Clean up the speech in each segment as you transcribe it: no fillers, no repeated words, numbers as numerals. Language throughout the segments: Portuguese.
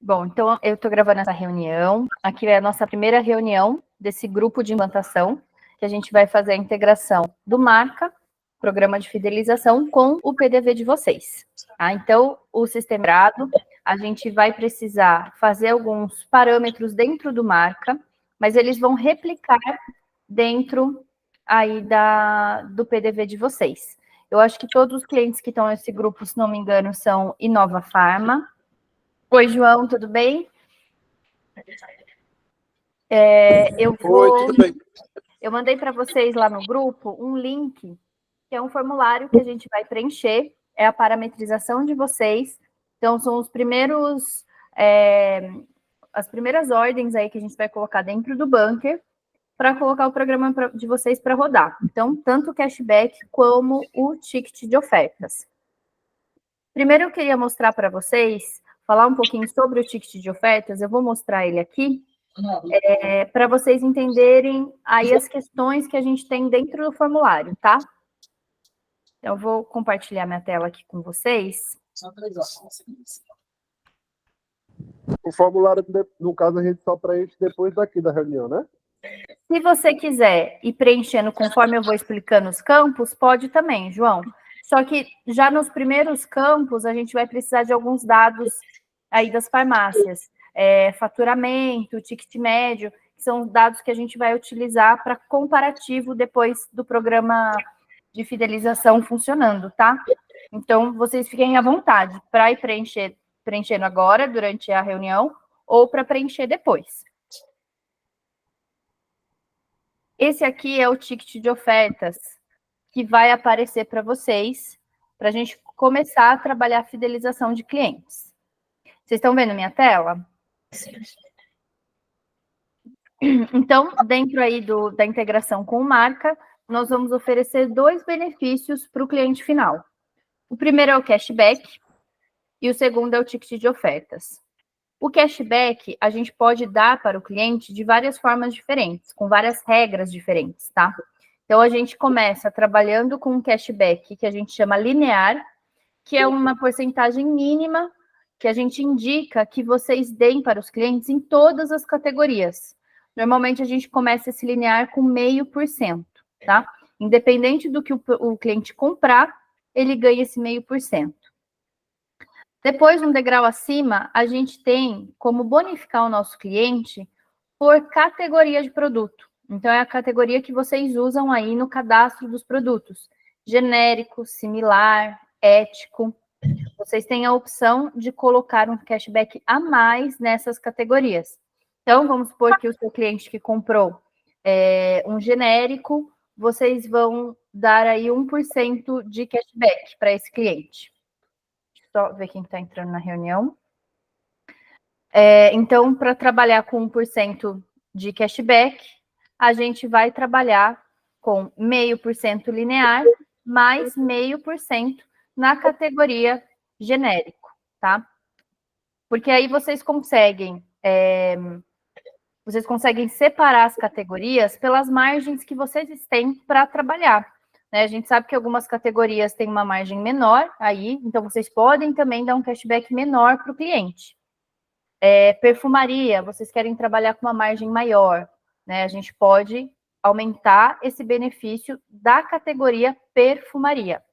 Bom, então eu estou gravando essa reunião. Aqui é a nossa primeira reunião desse grupo de implantação, que a gente vai fazer a integração do Marca, programa de fidelização, com o PDV de vocês. Tá? Então, o sistema integrado, a gente vai precisar fazer alguns parâmetros dentro do Marca, mas eles vão replicar dentro aí do PDV de vocês. Eu acho que todos os clientes que estão nesse grupo, se não me engano, são Inova Pharma. Oi, João, tudo bem? Oi, tudo bem. Eu mandei para vocês lá no grupo um link, que é um formulário que a gente vai preencher, é a parametrização de vocês. Então, são os primeiros, as primeiras ordens aí que a gente vai colocar dentro do bunker para colocar o programa de vocês para rodar. Então, tanto o cashback como o ticket de ofertas. Primeiro, eu queria mostrar para vocês, falar um pouquinho sobre o ticket de ofertas. Eu vou mostrar ele aqui, para vocês entenderem aí as questões que a gente tem dentro do formulário, tá? Então, eu vou compartilhar minha tela aqui com vocês. O formulário, no caso, a gente só preenche depois daqui da reunião, né? Se você quiser ir preenchendo conforme eu vou explicando os campos, pode também, João. Só que já nos primeiros campos, a gente vai precisar de alguns dados aí das farmácias. Faturamento, ticket médio, que são dados que a gente vai utilizar para comparativo depois do programa de fidelização funcionando, tá? Então, vocês fiquem à vontade para ir preenchendo agora, durante a reunião, ou para preencher depois. Esse aqui é o ticket de ofertas que vai aparecer para vocês, para a gente começar a trabalhar a fidelização de clientes. Vocês estão vendo minha tela? Então, dentro aí da integração com Marca, nós vamos oferecer 2 benefícios para o cliente final. O primeiro é o cashback e o segundo é o ticket de ofertas. O cashback, a gente pode dar para o cliente de várias formas diferentes, com várias regras diferentes, tá? Então, a gente começa trabalhando com um cashback que a gente chama linear, que é uma porcentagem mínima que a gente indica que vocês deem para os clientes em todas as categorias. Normalmente, a gente começa esse linear com 0,5%, tá? Independente do que o cliente comprar, ele ganha esse 0,5%. Depois, um degrau acima, a gente tem como bonificar o nosso cliente por categoria de produto. Então, é a categoria que vocês usam aí no cadastro dos produtos. Genérico, similar, ético. Vocês têm a opção de colocar um cashback a mais nessas categorias. Então, vamos supor que o seu cliente que comprou um genérico, vocês vão dar aí 1% de cashback para esse cliente. Só ver quem está entrando na reunião. Então, para trabalhar com 1% de cashback, a gente vai trabalhar com 0,5% linear, mais 0,5% na categoria genérico, tá? Porque aí vocês conseguem separar as categorias pelas margens que vocês têm para trabalhar. Né? A gente sabe que algumas categorias têm uma margem menor aí, então vocês podem também dar um cashback menor para o cliente. Perfumaria, vocês querem trabalhar com uma margem maior, né? A gente pode aumentar esse benefício da categoria perfumaria.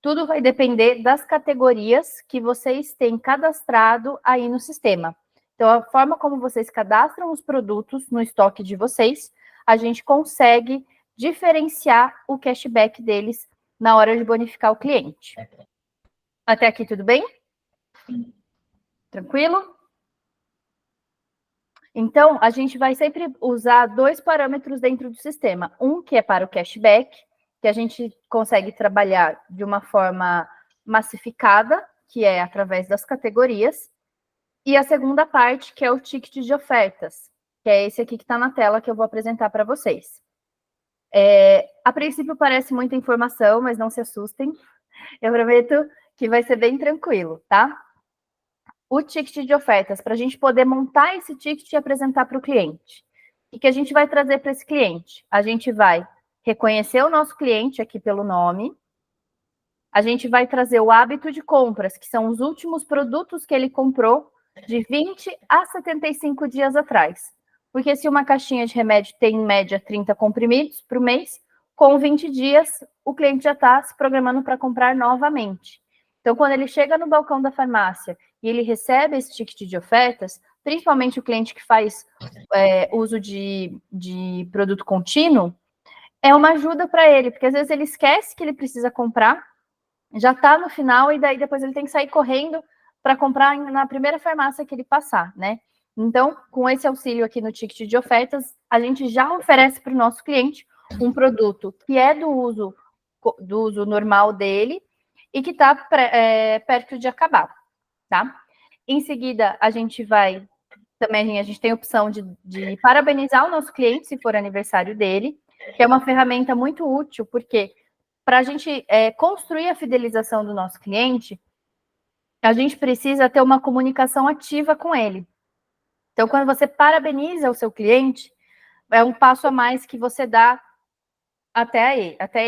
Tudo vai depender das categorias que vocês têm cadastrado aí no sistema. Então, a forma como vocês cadastram os produtos no estoque de vocês, a gente consegue diferenciar o cashback deles na hora de bonificar o cliente. Até aqui, tudo bem? Tranquilo? Então, a gente vai sempre usar 2 parâmetros dentro do sistema. Um que é para o cashback, que a gente consegue trabalhar de uma forma massificada, que é através das categorias. E a segunda parte, que é o ticket de ofertas, que é esse aqui que está na tela, que eu vou apresentar para vocês. A princípio parece muita informação, mas não se assustem. Eu prometo que vai ser bem tranquilo, tá? O ticket de ofertas, para a gente poder montar esse ticket e apresentar para o cliente. O que a gente vai trazer para esse cliente? A gente vai reconhecer o nosso cliente aqui pelo nome, a gente vai trazer o hábito de compras, que são os últimos produtos que ele comprou de 20 a 75 dias atrás. Porque se uma caixinha de remédio tem, em média, 30 comprimidos por mês, com 20 dias, o cliente já está se programando para comprar novamente. Então, quando ele chega no balcão da farmácia e ele recebe esse ticket de ofertas, principalmente o cliente que faz uso de produto contínuo, é uma ajuda para ele, porque às vezes ele esquece que ele precisa comprar, já está no final, e daí depois ele tem que sair correndo para comprar na primeira farmácia que ele passar, né? Então, com esse auxílio aqui no ticket de ofertas, a gente já oferece para o nosso cliente um produto que é do uso normal dele e que está perto de acabar, tá? Em seguida, a gente vai também, a gente tem a opção de parabenizar o nosso cliente se for aniversário dele, que é uma ferramenta muito útil, porque para a gente construir a fidelização do nosso cliente, a gente precisa ter uma comunicação ativa com ele. Então, quando você parabeniza o seu cliente, é um passo a mais que você dá até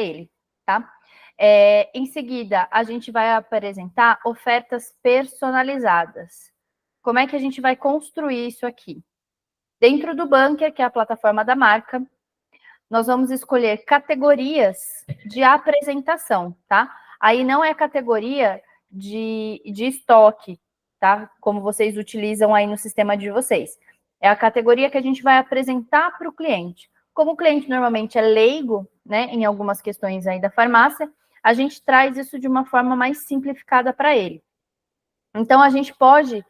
ele, tá? Em seguida, a gente vai apresentar ofertas personalizadas. Como é que a gente vai construir isso aqui? Dentro do Bunker, que é a plataforma da marca, nós vamos escolher categorias de apresentação, tá? Aí não é categoria de estoque, tá? Como vocês utilizam aí no sistema de vocês. É a categoria que a gente vai apresentar para o cliente. Como o cliente normalmente é leigo, né, em algumas questões aí da farmácia, a gente traz isso de uma forma mais simplificada para ele. Então, a gente pode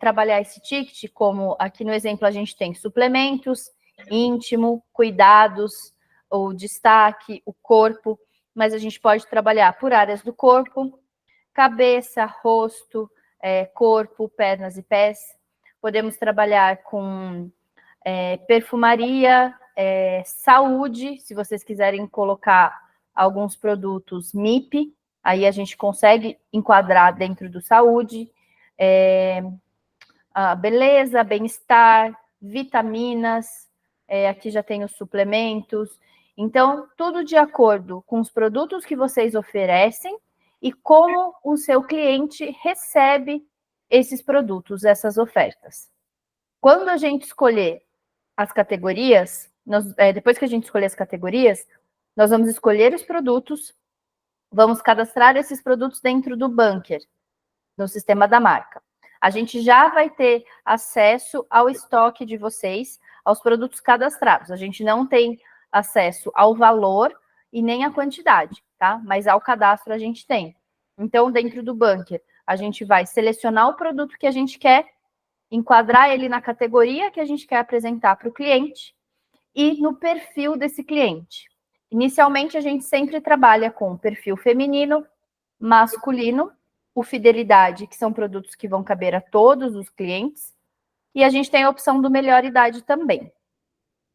trabalhar esse ticket, como aqui no exemplo a gente tem suplementos, íntimo, cuidados, o destaque, o corpo, mas a gente pode trabalhar por áreas do corpo, cabeça, rosto, corpo, pernas e pés. Podemos trabalhar com perfumaria, saúde, se vocês quiserem colocar alguns produtos MIP, aí a gente consegue enquadrar dentro do saúde, beleza, bem-estar, vitaminas, aqui já tem os suplementos. Então, tudo de acordo com os produtos que vocês oferecem e como o seu cliente recebe esses produtos, essas ofertas. Quando a gente escolher as categorias, depois que a gente escolher as categorias, nós vamos escolher os produtos, vamos cadastrar esses produtos dentro do Bunker, no sistema da marca. A gente já vai ter acesso ao estoque de vocês, aos produtos cadastrados. A gente não tem acesso ao valor e nem à quantidade, tá? Mas ao cadastro a gente tem. Então, dentro do Bunker, a gente vai selecionar o produto que a gente quer, enquadrar ele na categoria que a gente quer apresentar para o cliente e no perfil desse cliente. Inicialmente, a gente sempre trabalha com perfil feminino, masculino, o fidelidade, que são produtos que vão caber a todos os clientes, e a gente tem a opção do melhor idade também.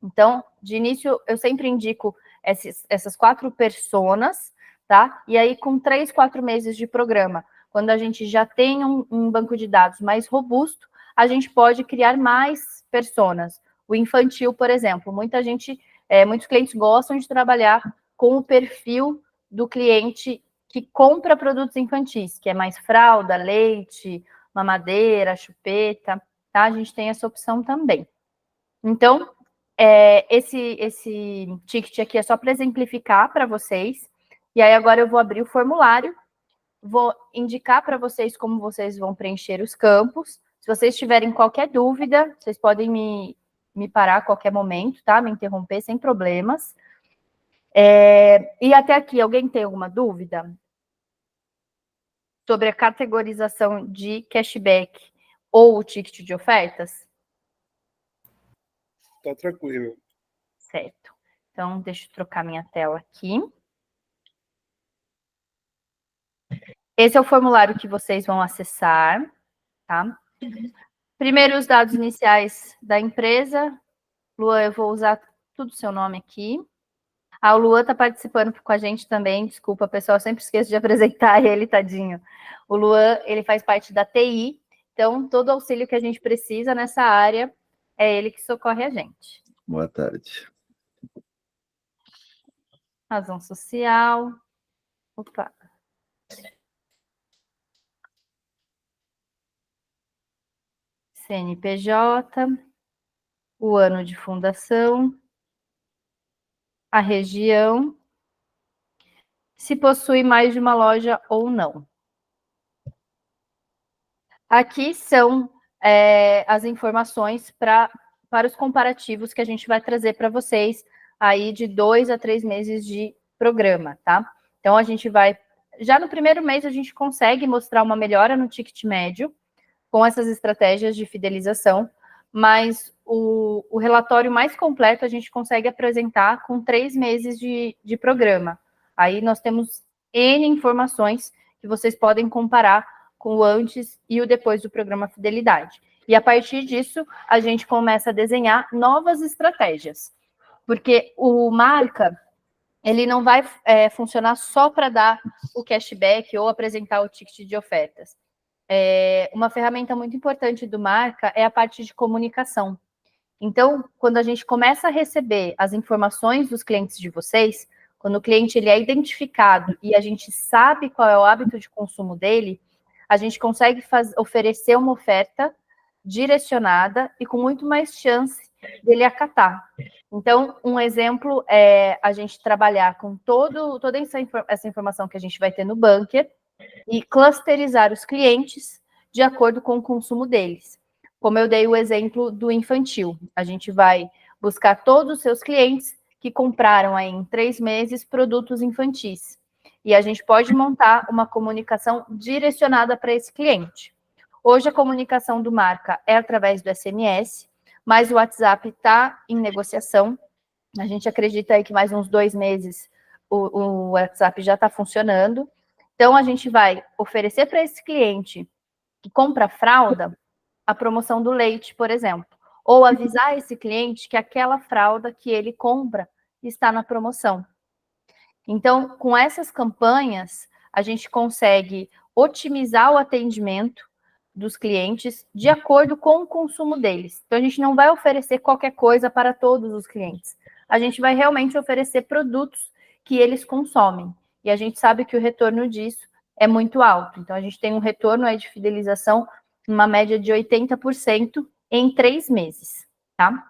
Então, de início, eu sempre indico essas 4 personas, tá? E aí, com 3, 4 meses de programa, quando a gente já tem um banco de dados mais robusto, a gente pode criar mais personas. O infantil, por exemplo, muitos clientes gostam de trabalhar com o perfil do cliente que compra produtos infantis, que é mais fralda, leite, mamadeira, chupeta, tá? A gente tem essa opção também. Então, esse ticket aqui é só para exemplificar para vocês. E aí agora eu vou abrir o formulário, vou indicar para vocês como vocês vão preencher os campos. Se vocês tiverem qualquer dúvida, vocês podem me parar a qualquer momento, tá? Me interromper sem problemas. E até aqui, alguém tem alguma dúvida sobre a categorização de cashback ou o ticket de ofertas? Tá tranquilo. Certo. Então, deixa eu trocar minha tela aqui. Esse é o formulário que vocês vão acessar, tá? Primeiro, os dados iniciais da empresa. Luan, eu vou usar tudo o seu nome aqui. O Luan está participando com a gente também. Desculpa, pessoal, eu sempre esqueço de apresentar ele, tadinho. O Luan, ele faz parte da TI, então todo auxílio que a gente precisa nessa área é ele que socorre a gente. Boa tarde. Razão social. Opa. CNPJ, o ano de fundação, a região, se possui mais de uma loja ou não. Aqui são as informações para os comparativos que a gente vai trazer para vocês aí de 2 a 3 meses de programa, tá? Então, a gente vai... Já no primeiro mês, a gente consegue mostrar uma melhora no ticket médio com essas estratégias de fidelização, mas o relatório mais completo a gente consegue apresentar com 3 meses de programa. Aí nós temos N informações que vocês podem comparar com o antes e o depois do programa Fidelidade. E a partir disso, a gente começa a desenhar novas estratégias. Porque o marca, ele não vai funcionar só para dar o cashback ou apresentar o ticket de ofertas. Uma ferramenta muito importante do marca é a parte de comunicação. Então, quando a gente começa a receber as informações dos clientes de vocês, quando o cliente ele é identificado e a gente sabe qual é o hábito de consumo dele, a gente consegue oferecer uma oferta direcionada e com muito mais chance dele acatar. Então, um exemplo é a gente trabalhar com toda essa informação que a gente vai ter no Bunker e clusterizar os clientes de acordo com o consumo deles. Como eu dei o exemplo do infantil, a gente vai buscar todos os seus clientes que compraram aí em 3 meses produtos infantis. E a gente pode montar uma comunicação direcionada para esse cliente. Hoje a comunicação do marca é através do SMS, mas o WhatsApp está em negociação. A gente acredita aí que mais uns 2 meses o WhatsApp já está funcionando. Então, a gente vai oferecer para esse cliente que compra fralda a promoção do leite, por exemplo. Ou avisar esse cliente que aquela fralda que ele compra está na promoção. Então, com essas campanhas, a gente consegue otimizar o atendimento dos clientes de acordo com o consumo deles. Então, a gente não vai oferecer qualquer coisa para todos os clientes. A gente vai realmente oferecer produtos que eles consomem. E a gente sabe que o retorno disso é muito alto. Então, a gente tem um retorno aí de fidelização, uma média de 80% em 3 meses, tá?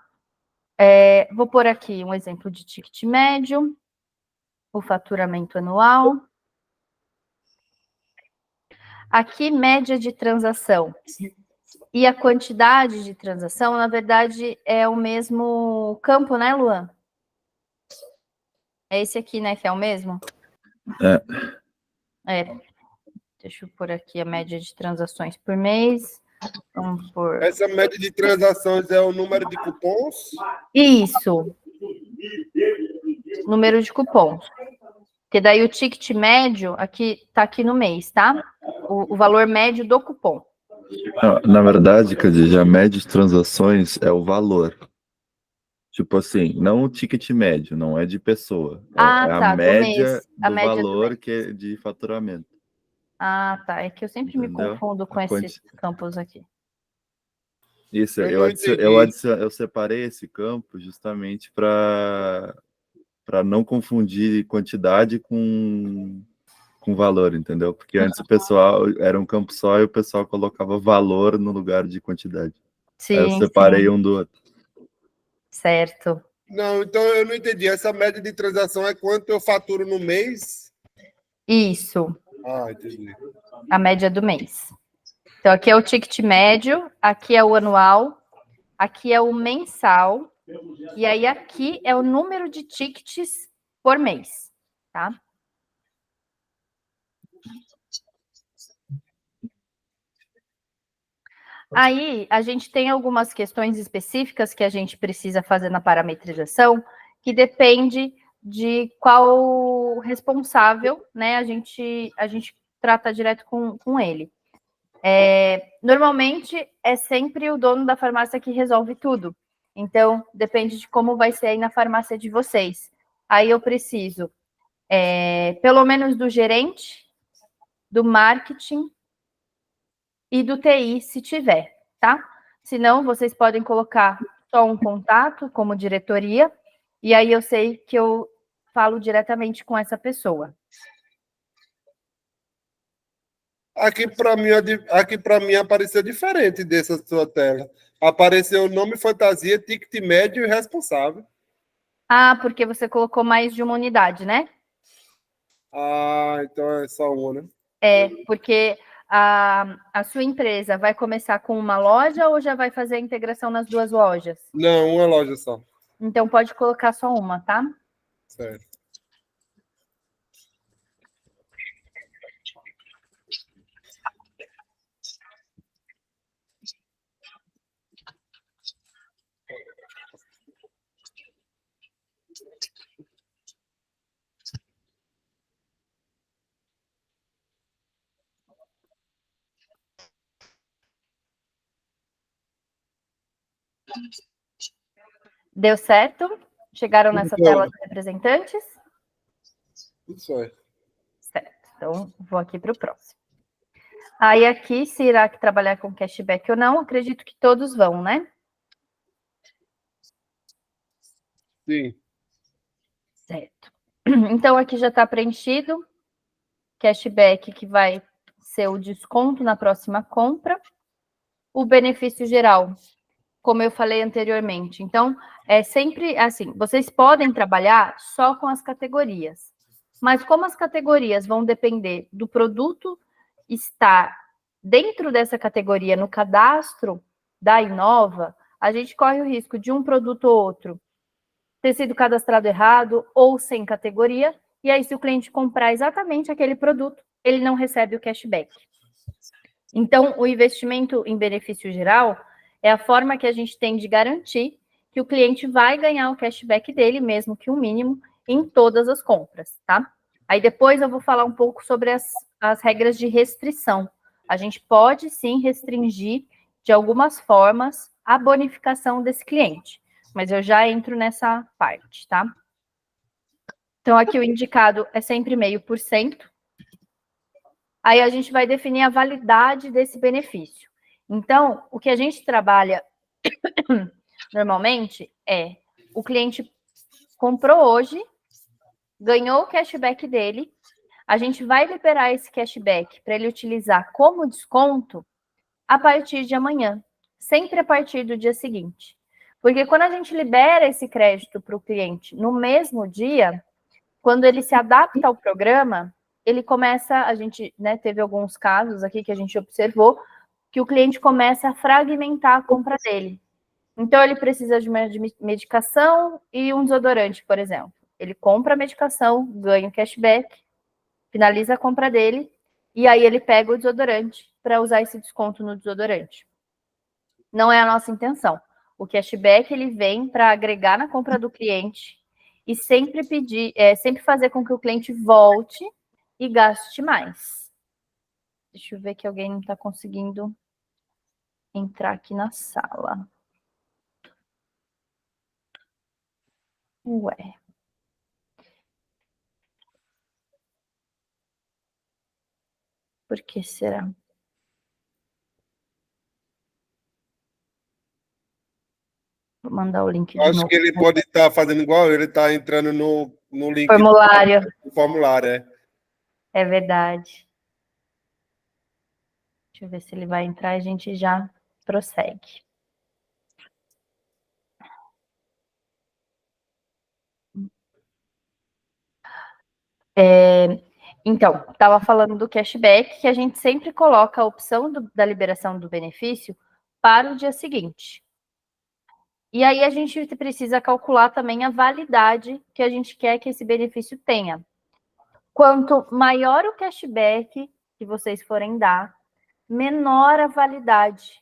Vou pôr aqui um exemplo de ticket médio, o faturamento anual. Aqui, média de transação. E a quantidade de transação, na verdade, é o mesmo campo, né, Luan? É esse aqui, né, que é o mesmo? Deixa eu pôr aqui a média de transações por mês. Vamos pôr... Essa média de transações é o número de cupons? Isso. Número de cupons. Porque daí o ticket médio aqui tá aqui no mês, tá? O valor médio do cupom. Na verdade, Cadê, a média de transações é o valor. Tipo assim, não o ticket médio, não é de pessoa. É a Tá, do média mês. A do média valor do mês. que é de faturamento. Tá. É que eu sempre me Entendeu? confundo com esses campos aqui. Isso, Eu não entendi. eu separei esse campo justamente para não confundir quantidade com valor, entendeu? Porque antes o pessoal era um campo só e o pessoal colocava valor no lugar de quantidade. Aí eu Sim, separei sim. um do outro. Certo. Não, então eu não entendi. Essa média de transação é quanto eu faturo no mês? Isso. Entendi. A média do mês. Então, aqui é o ticket médio, aqui é o anual, aqui é o mensal, e aí aqui é o número de tickets por mês, tá? Aí, a gente tem algumas questões específicas que a gente precisa fazer na parametrização, que depende de qual responsável, né, a gente trata direto com ele. Normalmente, é sempre o dono da farmácia que resolve tudo. Então, depende de como vai ser aí na farmácia de vocês. Aí eu preciso, pelo menos do gerente, do marketing e do TI, se tiver, tá? Senão, vocês podem colocar só um contato como diretoria, e aí eu sei que eu falo diretamente com essa pessoa. Aqui para mim apareceu diferente dessa sua tela. Apareceu o nome, fantasia, ticket médio e responsável. Ah, porque você colocou mais de uma unidade, né? Ah, então é só uma, né? É, porque a sua empresa vai começar com uma loja ou já vai fazer a integração nas duas lojas? Não, uma loja só. Então pode colocar só uma, tá? Certo. Deu certo? Chegaram nessa Então, tela dos representantes? tudo certo. Certo. Então, vou aqui para o próximo. Aí aqui, se irá trabalhar com cashback ou não, acredito que todos vão, né? Sim. Certo. Então, aqui já está preenchido. Cashback que vai ser o desconto na próxima compra. O benefício geral, como eu falei anteriormente. Então, é sempre assim, vocês podem trabalhar só com as categorias. Mas como as categorias vão depender do produto estar dentro dessa categoria no cadastro da Inova, a gente corre o risco de um produto ou outro ter sido cadastrado errado ou sem categoria, e aí se o cliente comprar exatamente aquele produto, ele não recebe o cashback. Então, o investimento em benefício geral é a forma que a gente tem de garantir que o cliente vai ganhar o cashback dele, mesmo que o mínimo, em todas as compras, tá? Aí depois eu vou falar um pouco sobre as regras de restrição. A gente pode sim restringir de algumas formas a bonificação desse cliente, mas eu já entro nessa parte, tá? Então, aqui o indicado é sempre 0,5%. Aí a gente vai definir a validade desse benefício. Então, o que a gente trabalha normalmente é o cliente comprou hoje, ganhou o cashback dele, a gente vai liberar esse cashback para ele utilizar como desconto a partir de amanhã, sempre a partir do dia seguinte. Porque quando a gente libera esse crédito para o cliente no mesmo dia, quando ele se adapta ao programa, ele começa, a gente, né, teve alguns casos aqui que a gente observou, que o cliente começa a fragmentar a compra dele. Então, ele precisa de uma medicação e um desodorante, por exemplo. Ele compra a medicação, ganha o cashback, finaliza a compra dele, e aí ele pega o desodorante para usar esse desconto no desodorante. Não é a nossa intenção. O cashback, ele vem para agregar na compra do cliente e sempre pedir, sempre fazer com que o cliente volte e gaste mais. Deixa eu ver que alguém não está conseguindo entrar aqui na sala. Ué. Por que será? Vou mandar o link de Acho novo. que ele pode estar fazendo igual, ele está entrando no link Formulário. do formulário, é. É verdade. Deixa eu ver se ele vai entrar e a gente já prossegue. Então, estava falando do cashback, que a gente sempre coloca a opção da liberação do benefício para o dia seguinte. E aí a gente precisa calcular também a validade que a gente quer que esse benefício tenha. Quanto maior o cashback que vocês forem dar, menor a validade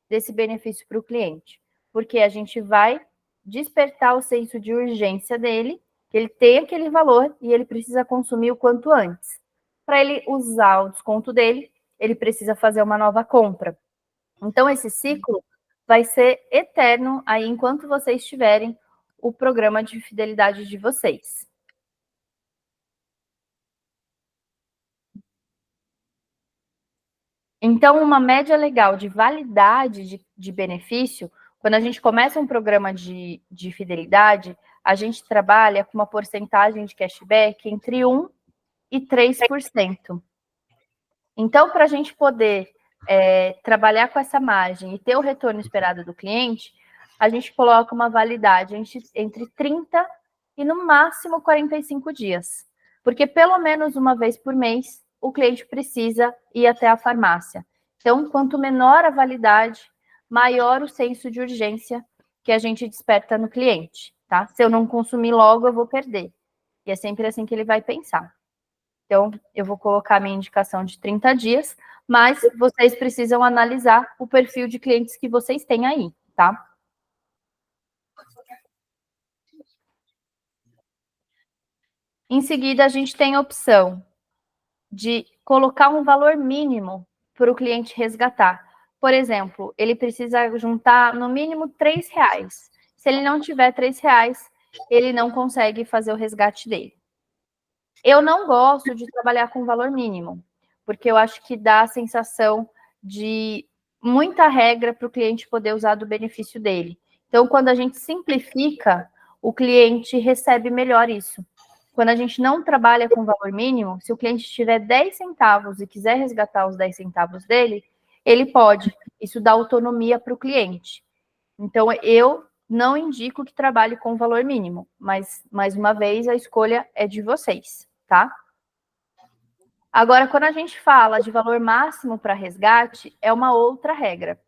desse benefício para o cliente. Porque a gente vai despertar o senso de urgência dele, que ele tem aquele valor e ele precisa consumir o quanto antes. Para ele usar o desconto dele, ele precisa fazer uma nova compra. Então, esse ciclo vai ser eterno aí enquanto vocês tiverem o programa de fidelidade de vocês. Então, uma média legal de validade de benefício, quando a gente começa um programa de fidelidade, a gente trabalha com uma porcentagem de cashback entre 1% e 3%. Então, para a gente poder trabalhar com essa margem e ter o retorno esperado do cliente, a gente coloca uma validade entre 30 e, no máximo, 45 dias. Porque, pelo menos uma vez por mês, o cliente precisa ir até a farmácia. Então, quanto menor a validade, maior o senso de urgência que a gente desperta no cliente, tá? Se eu não consumir logo, eu vou perder. E é sempre assim que ele vai pensar. Então, eu vou colocar a minha indicação de 30 dias, mas vocês precisam analisar o perfil de clientes que vocês têm aí, tá? Em seguida, a gente tem a opção de colocar um valor mínimo para o cliente resgatar. Por exemplo, ele precisa juntar no mínimo R$3. Se ele não tiver R$3, ele não consegue fazer o resgate dele. Eu não gosto de trabalhar com valor mínimo, porque eu acho que dá a sensação de muita regra para o cliente poder usar do benefício dele. Então, quando a gente simplifica, o cliente recebe melhor isso. Quando a gente não trabalha com valor mínimo, se o cliente tiver 10 centavos e quiser resgatar os 10 centavos dele, ele pode. Isso dá autonomia para o cliente. Então, eu não indico que trabalhe com valor mínimo, mas, mais uma vez, a escolha é de vocês, tá? Agora, quando a gente fala de valor máximo para resgate, é uma outra regra.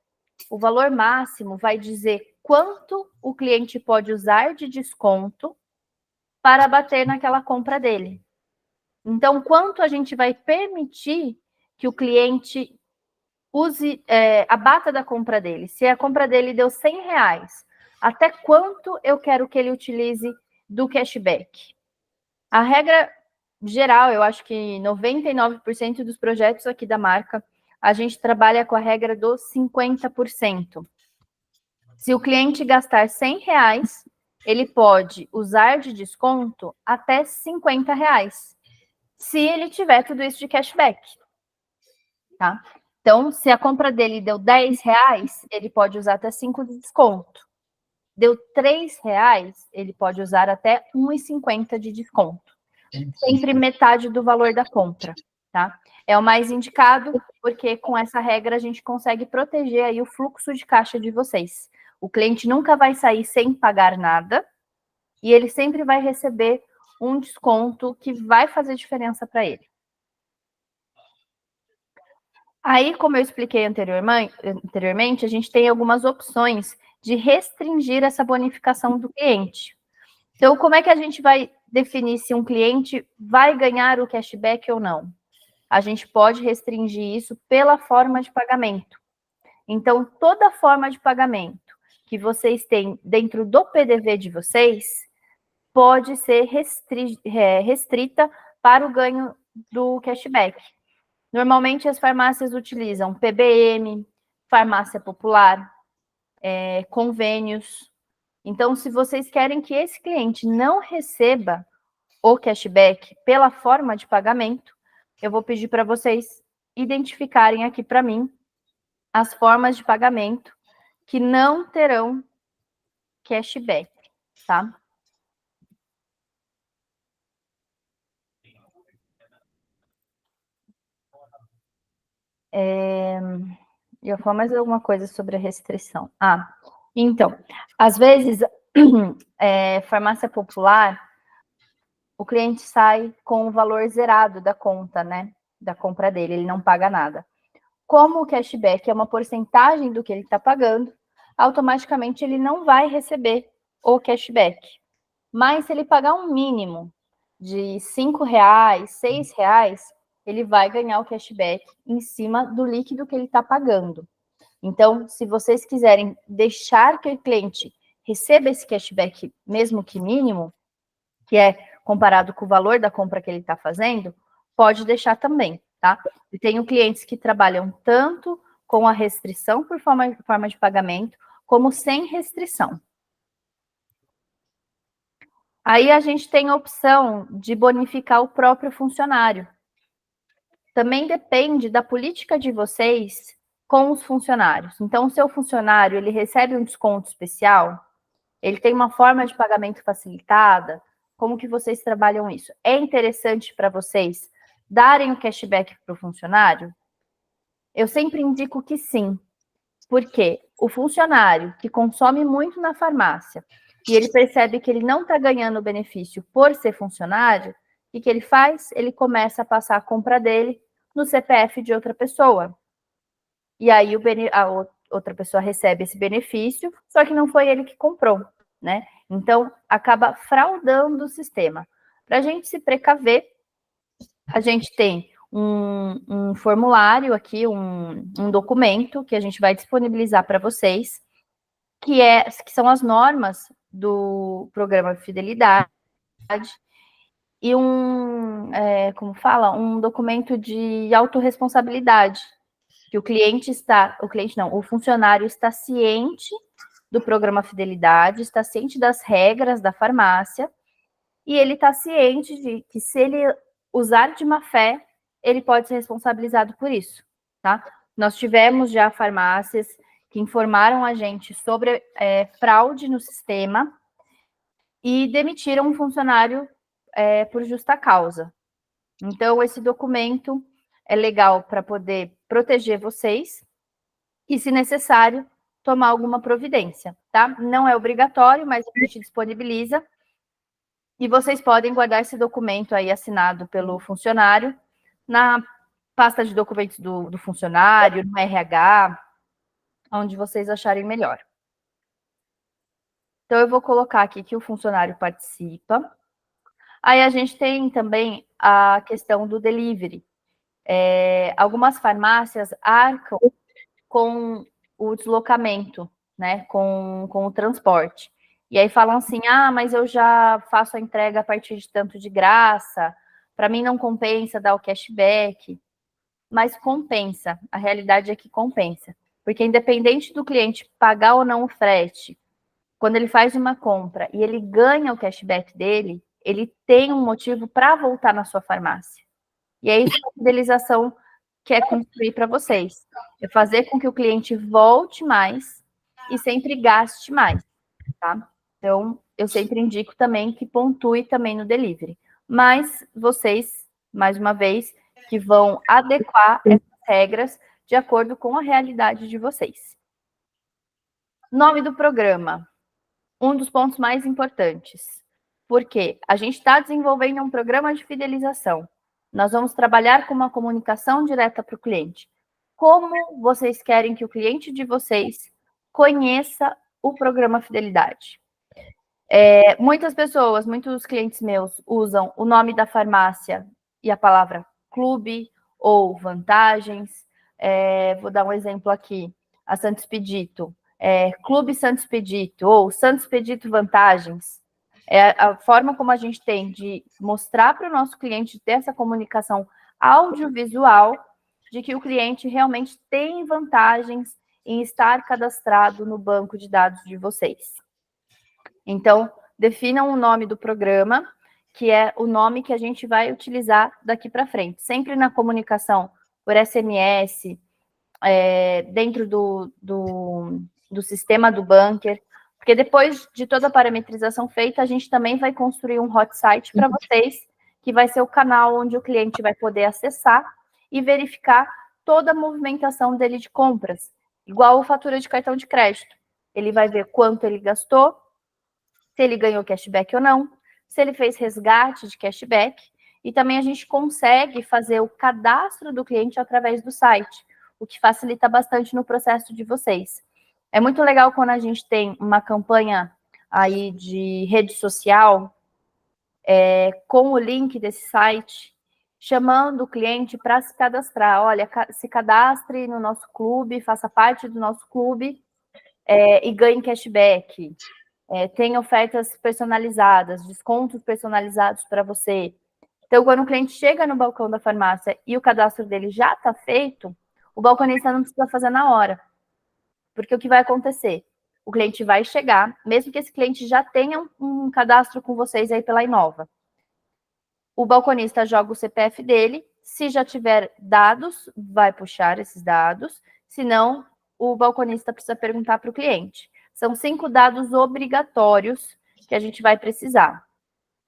O valor máximo vai dizer quanto o cliente pode usar de desconto para bater naquela compra dele. Então, quanto a gente vai permitir que o cliente use, abata da compra dele? Se a compra dele deu R$100, até quanto eu quero que ele utilize do cashback? A regra geral, eu acho que 99% dos projetos aqui da marca, a gente trabalha com a regra dos 50%. Se o cliente gastar R$100, ele pode usar de desconto até R$50, se ele tiver tudo isso de cashback, tá? Então, se a compra dele deu R$10, ele pode usar até 5 de desconto. Deu R$3, ele pode usar até 1,50 de desconto. Sempre metade do valor da compra, tá? É o mais indicado, porque com essa regra a gente consegue proteger aí o fluxo de caixa de vocês. O cliente nunca vai sair sem pagar nada e ele sempre vai receber um desconto que vai fazer diferença para ele. Aí, como eu expliquei anteriormente, a gente tem algumas opções de restringir essa bonificação do cliente. Então, como é que a gente vai definir se um cliente vai ganhar o cashback ou não? A gente pode restringir isso pela forma de pagamento. Então, toda forma de pagamento que vocês têm dentro do PDV de vocês pode ser restrita para o ganho do cashback. Normalmente, as farmácias utilizam PBM, farmácia popular, convênios. Então, se vocês querem que esse cliente não receba o cashback pela forma de pagamento, eu vou pedir para vocês identificarem aqui para mim as formas de pagamento que não terão cashback, tá? Eu ia falar mais alguma coisa sobre a restrição. Então, às vezes, farmácia popular, o cliente sai com o valor zerado da conta, né? Da compra dele, ele não paga nada. Como o cashback é uma porcentagem do que ele está pagando, automaticamente ele não vai receber o cashback. Mas se ele pagar um mínimo de R$5, R$6, ele vai ganhar o cashback em cima do líquido que ele está pagando. Então, se vocês quiserem deixar que o cliente receba esse cashback, mesmo que mínimo, que é comparado com o valor da compra que ele está fazendo, pode deixar também, tá? E tenho clientes que trabalham tanto com a restrição por forma de pagamento, como sem restrição. Aí a gente tem a opção de bonificar o próprio funcionário. Também depende da política de vocês com os funcionários. Então, o seu funcionário, ele recebe um desconto especial, ele tem uma forma de pagamento facilitada, como que vocês trabalham isso? É interessante para vocês darem o cashback para o funcionário? Eu sempre indico que sim, porque o funcionário que consome muito na farmácia e ele percebe que ele não está ganhando benefício por ser funcionário, o que ele faz? Ele começa a passar a compra dele no CPF de outra pessoa. E aí outra pessoa recebe esse benefício, só que não foi ele que comprou, né? Então, acaba fraudando o sistema. Para a gente se precaver, a gente tem um formulário aqui, um documento que a gente vai disponibilizar para vocês, que são as normas do programa Fidelidade e um documento de autorresponsabilidade, que o funcionário está ciente do programa Fidelidade, está ciente das regras da farmácia, e ele está ciente de que se ele usar de má fé, ele pode ser responsabilizado por isso, tá? Nós tivemos já farmácias que informaram a gente sobre fraude no sistema e demitiram um funcionário por justa causa. Então, esse documento é legal para poder proteger vocês e, se necessário, tomar alguma providência, tá? Não é obrigatório, mas a gente disponibiliza. E vocês podem guardar esse documento aí assinado pelo funcionário na pasta de documentos do funcionário, no RH, onde vocês acharem melhor. Então, eu vou colocar aqui que o funcionário participa. Aí a gente tem também a questão do delivery. Algumas farmácias arcam com o deslocamento, né, com o transporte. E aí falam assim, mas eu já faço a entrega a partir de tanto de graça, para mim não compensa dar o cashback, mas compensa, a realidade é que compensa, porque independente do cliente pagar ou não o frete, quando ele faz uma compra e ele ganha o cashback dele, ele tem um motivo para voltar na sua farmácia. E é isso que a fidelização quer construir para vocês. É fazer com que o cliente volte mais e sempre gaste mais, tá? Então, eu sempre indico também que pontue também no delivery. Mas vocês, mais uma vez, que vão adequar essas regras de acordo com a realidade de vocês. Nome do programa. Um dos pontos mais importantes. Porque a gente está desenvolvendo um programa de fidelização. Nós vamos trabalhar com uma comunicação direta para o cliente. Como vocês querem que o cliente de vocês conheça o programa Fidelidade? Muitos clientes meus usam o nome da farmácia e a palavra clube ou vantagens. Vou dar um exemplo aqui. A Santo Expedito. Clube Santo Expedito ou Santo Expedito Vantagens. É a forma como a gente tem de mostrar para o nosso cliente, ter essa comunicação audiovisual, de que o cliente realmente tem vantagens em estar cadastrado no banco de dados de vocês. Então, definam o nome do programa, que é o nome que a gente vai utilizar daqui para frente. Sempre na comunicação por SMS, dentro do sistema do bunker, porque depois de toda a parametrização feita, a gente também vai construir um hot site para vocês, que vai ser o canal onde o cliente vai poder acessar e verificar toda a movimentação dele de compras, igual a fatura de cartão de crédito. Ele vai ver quanto ele gastou, se ele ganhou cashback ou não, se ele fez resgate de cashback, e também a gente consegue fazer o cadastro do cliente através do site, o que facilita bastante no processo de vocês. É muito legal quando a gente tem uma campanha aí de rede social, com o link desse site, chamando o cliente para se cadastrar. Olha, se cadastre no nosso clube, faça parte do nosso clube e ganhe cashback. Tem ofertas personalizadas, descontos personalizados para você. Então, quando o cliente chega no balcão da farmácia e o cadastro dele já está feito, o balconista não precisa fazer na hora. Porque o que vai acontecer? O cliente vai chegar, mesmo que esse cliente já tenha um cadastro com vocês aí pela Inova. O balconista joga o CPF dele, se já tiver dados, vai puxar esses dados, senão o balconista precisa perguntar para o cliente. São 5 dados obrigatórios que a gente vai precisar.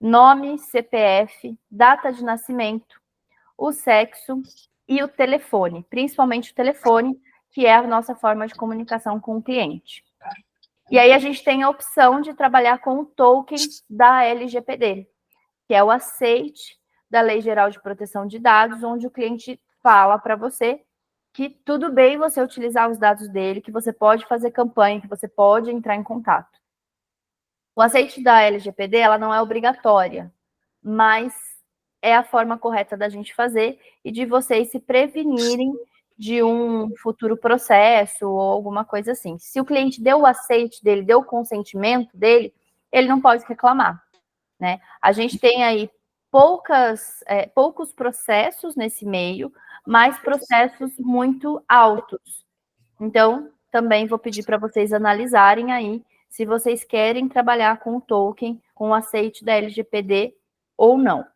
Nome, CPF, data de nascimento, o sexo, e o telefone, principalmente o telefone, que é a nossa forma de comunicação com o cliente. E aí a gente tem a opção de trabalhar com o token da LGPD, que é o aceite da Lei Geral de Proteção de Dados, onde o cliente fala para você que tudo bem você utilizar os dados dele, que você pode fazer campanha, que você pode entrar em contato. O aceite da LGPD, ela não é obrigatória, mas é a forma correta da gente fazer e de vocês se prevenirem de um futuro processo ou alguma coisa assim. Se o cliente deu o aceite dele, deu o consentimento dele, ele não pode reclamar, né? A gente tem aí poucos processos nesse meio, mas processos muito altos. Então, também vou pedir para vocês analisarem aí se vocês querem trabalhar com o token, com o aceite da LGPD ou não.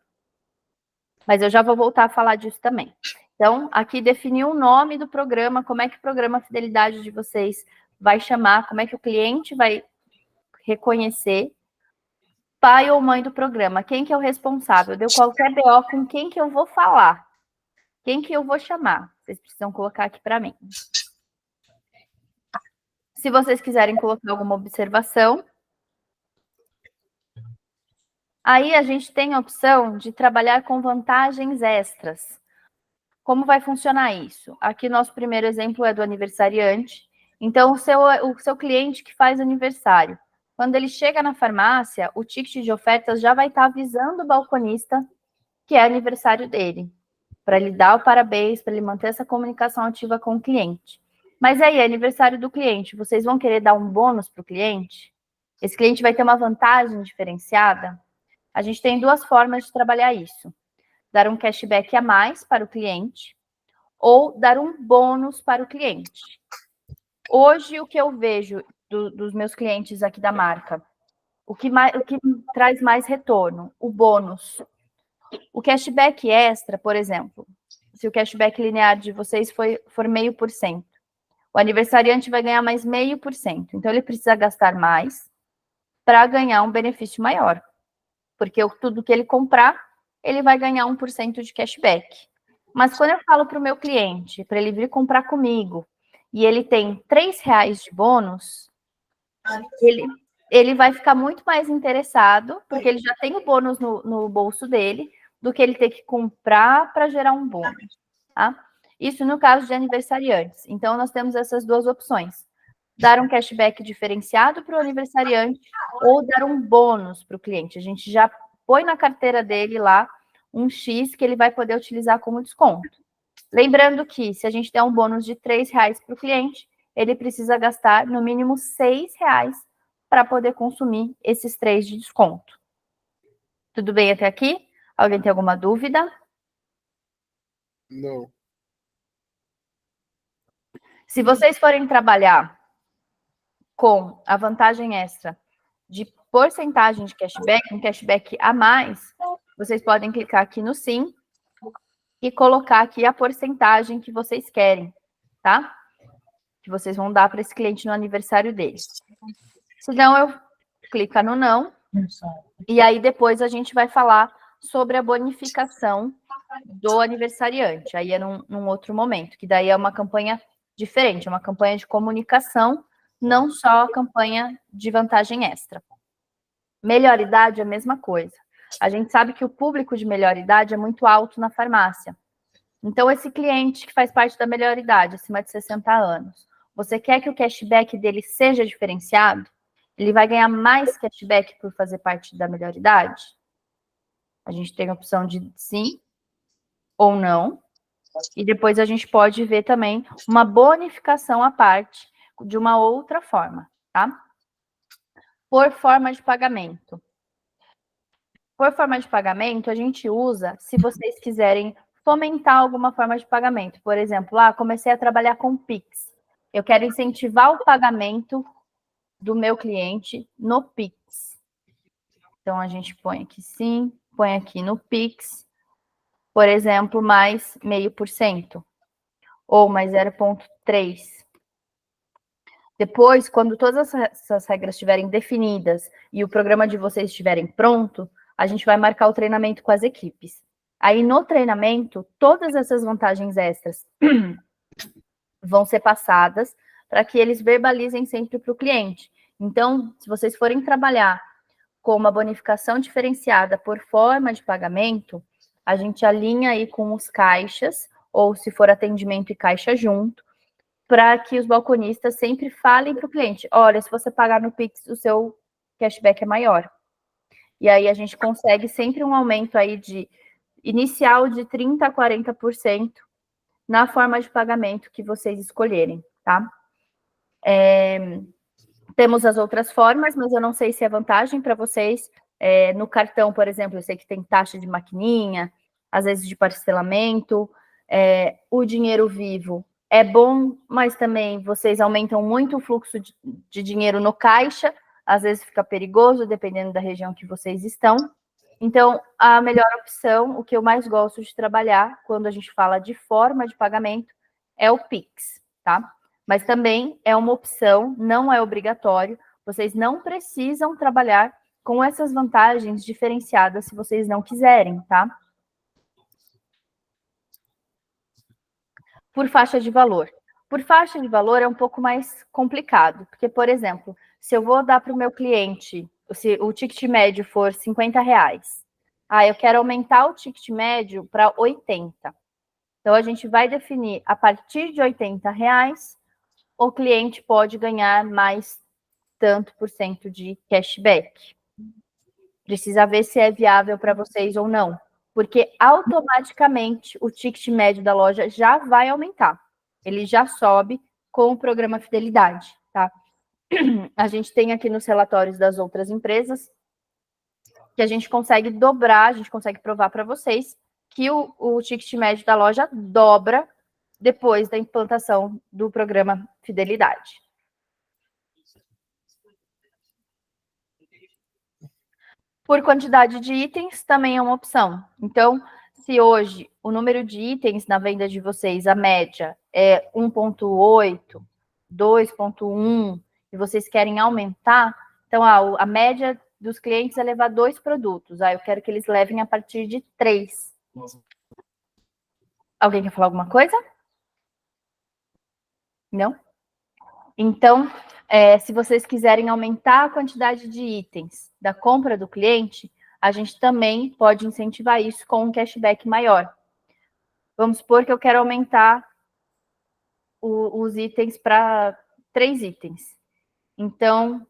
Mas eu já vou voltar a falar disso também. Então, aqui definir o nome do programa, como é que o programa Fidelidade de vocês vai chamar, como é que o cliente vai reconhecer, pai ou mãe do programa, quem que é o responsável, deu qualquer BO, com quem que eu vou falar, quem que eu vou chamar. Vocês precisam colocar aqui para mim. Se vocês quiserem colocar alguma observação. Aí a gente tem a opção de trabalhar com vantagens extras. Como vai funcionar isso? Aqui nosso primeiro exemplo é do aniversariante. Então, o seu cliente que faz aniversário, quando ele chega na farmácia, o ticket de ofertas já vai estar avisando o balconista que é aniversário dele, para ele dar o parabéns, para ele manter essa comunicação ativa com o cliente. Mas aí, é aniversário do cliente, vocês vão querer dar um bônus para o cliente? Esse cliente vai ter uma vantagem diferenciada? A gente tem duas formas de trabalhar isso. Dar um cashback a mais para o cliente ou dar um bônus para o cliente. Hoje, o que eu vejo dos meus clientes aqui da marca, o que traz mais retorno? O bônus. O cashback extra, por exemplo, se o cashback linear de vocês for 0,5%, o aniversariante vai ganhar mais 0,5%. Então, ele precisa gastar mais para ganhar um benefício maior. Porque tudo que ele comprar, ele vai ganhar 1% de cashback. Mas quando eu falo para o meu cliente, para ele vir comprar comigo, e ele tem R$3 de bônus, ele vai ficar muito mais interessado, porque ele já tem o bônus no bolso dele, do que ele ter que comprar para gerar um bônus. Tá? Isso no caso de aniversariantes. Então, nós temos essas duas opções. Dar um cashback diferenciado para o aniversariante ou dar um bônus para o cliente. A gente já põe na carteira dele lá um X que ele vai poder utilizar como desconto. Lembrando que, se a gente der um bônus de R$3 para o cliente, ele precisa gastar no mínimo R$6 para poder consumir esses 3 de desconto. Tudo bem até aqui? Alguém tem alguma dúvida? Não. Se vocês forem trabalhar com a vantagem extra de porcentagem de cashback, um cashback a mais, vocês podem clicar aqui no sim e colocar aqui a porcentagem que vocês querem, tá? Que vocês vão dar para esse cliente no aniversário dele. Se não, eu clico no não. E aí depois a gente vai falar sobre a bonificação do aniversariante. Aí é num outro momento, que daí é uma campanha diferente, é uma campanha de comunicação, não só a campanha de vantagem extra. Melhor idade é a mesma coisa. A gente sabe que o público de melhor idade é muito alto na farmácia. Então, esse cliente que faz parte da melhor idade, acima de 60 anos, você quer que o cashback dele seja diferenciado? Ele vai ganhar mais cashback por fazer parte da melhor idade? A gente tem a opção de sim ou não. E depois a gente pode ver também uma bonificação à parte de uma outra forma, tá? Por forma de pagamento. Por forma de pagamento, a gente usa se vocês quiserem fomentar alguma forma de pagamento. Por exemplo, comecei a trabalhar com Pix. Eu quero incentivar o pagamento do meu cliente no Pix. Então, a gente põe aqui sim, põe aqui no Pix, por exemplo, mais 0,5%, ou mais 0,3%. Depois, quando todas essas regras estiverem definidas e o programa de vocês estiverem pronto, a gente vai marcar o treinamento com as equipes. Aí, no treinamento, todas essas vantagens extras vão ser passadas para que eles verbalizem sempre para o cliente. Então, se vocês forem trabalhar com uma bonificação diferenciada por forma de pagamento, a gente alinha aí com os caixas, ou se for atendimento e caixa junto, para que os balconistas sempre falem para o cliente, olha, se você pagar no Pix, o seu cashback é maior. E aí a gente consegue sempre um aumento aí de inicial de 30% a 40% na forma de pagamento que vocês escolherem, tá? Temos as outras formas, mas eu não sei se é vantagem para vocês. No cartão, por exemplo, eu sei que tem taxa de maquininha, às vezes de parcelamento. O dinheiro vivo é bom, mas também vocês aumentam muito o fluxo de dinheiro no caixa, às vezes fica perigoso, dependendo da região que vocês estão. Então, a melhor opção, o que eu mais gosto de trabalhar, quando a gente fala de forma de pagamento, é o Pix, tá? Mas também é uma opção, não é obrigatório. Vocês não precisam trabalhar com essas vantagens diferenciadas se vocês não quiserem, tá? Por faixa de valor. Por faixa de valor é um pouco mais complicado, porque, por exemplo, se eu vou dar para o meu cliente, se o ticket médio for R$50, eu quero aumentar o ticket médio para 80. Então, a gente vai definir, a partir de R$80, o cliente pode ganhar mais tanto por cento de cashback. Precisa ver se é viável para vocês ou não, porque automaticamente o ticket médio da loja já vai aumentar. Ele já sobe com o programa Fidelidade, tá? A gente tem aqui nos relatórios das outras empresas que a gente consegue dobrar, a gente consegue provar para vocês que o ticket médio da loja dobra depois da implantação do programa Fidelidade. Por quantidade de itens, também é uma opção. Então, se hoje o número de itens na venda de vocês, a média, é 1,8, 2,1, e vocês querem aumentar, então a média dos clientes é levar 2 produtos. Eu quero que eles levem a partir de 3. Alguém quer falar alguma coisa? Não? Então, se vocês quiserem aumentar a quantidade de itens da compra do cliente, a gente também pode incentivar isso com um cashback maior. Vamos supor que eu quero aumentar os itens para 3 itens. Então,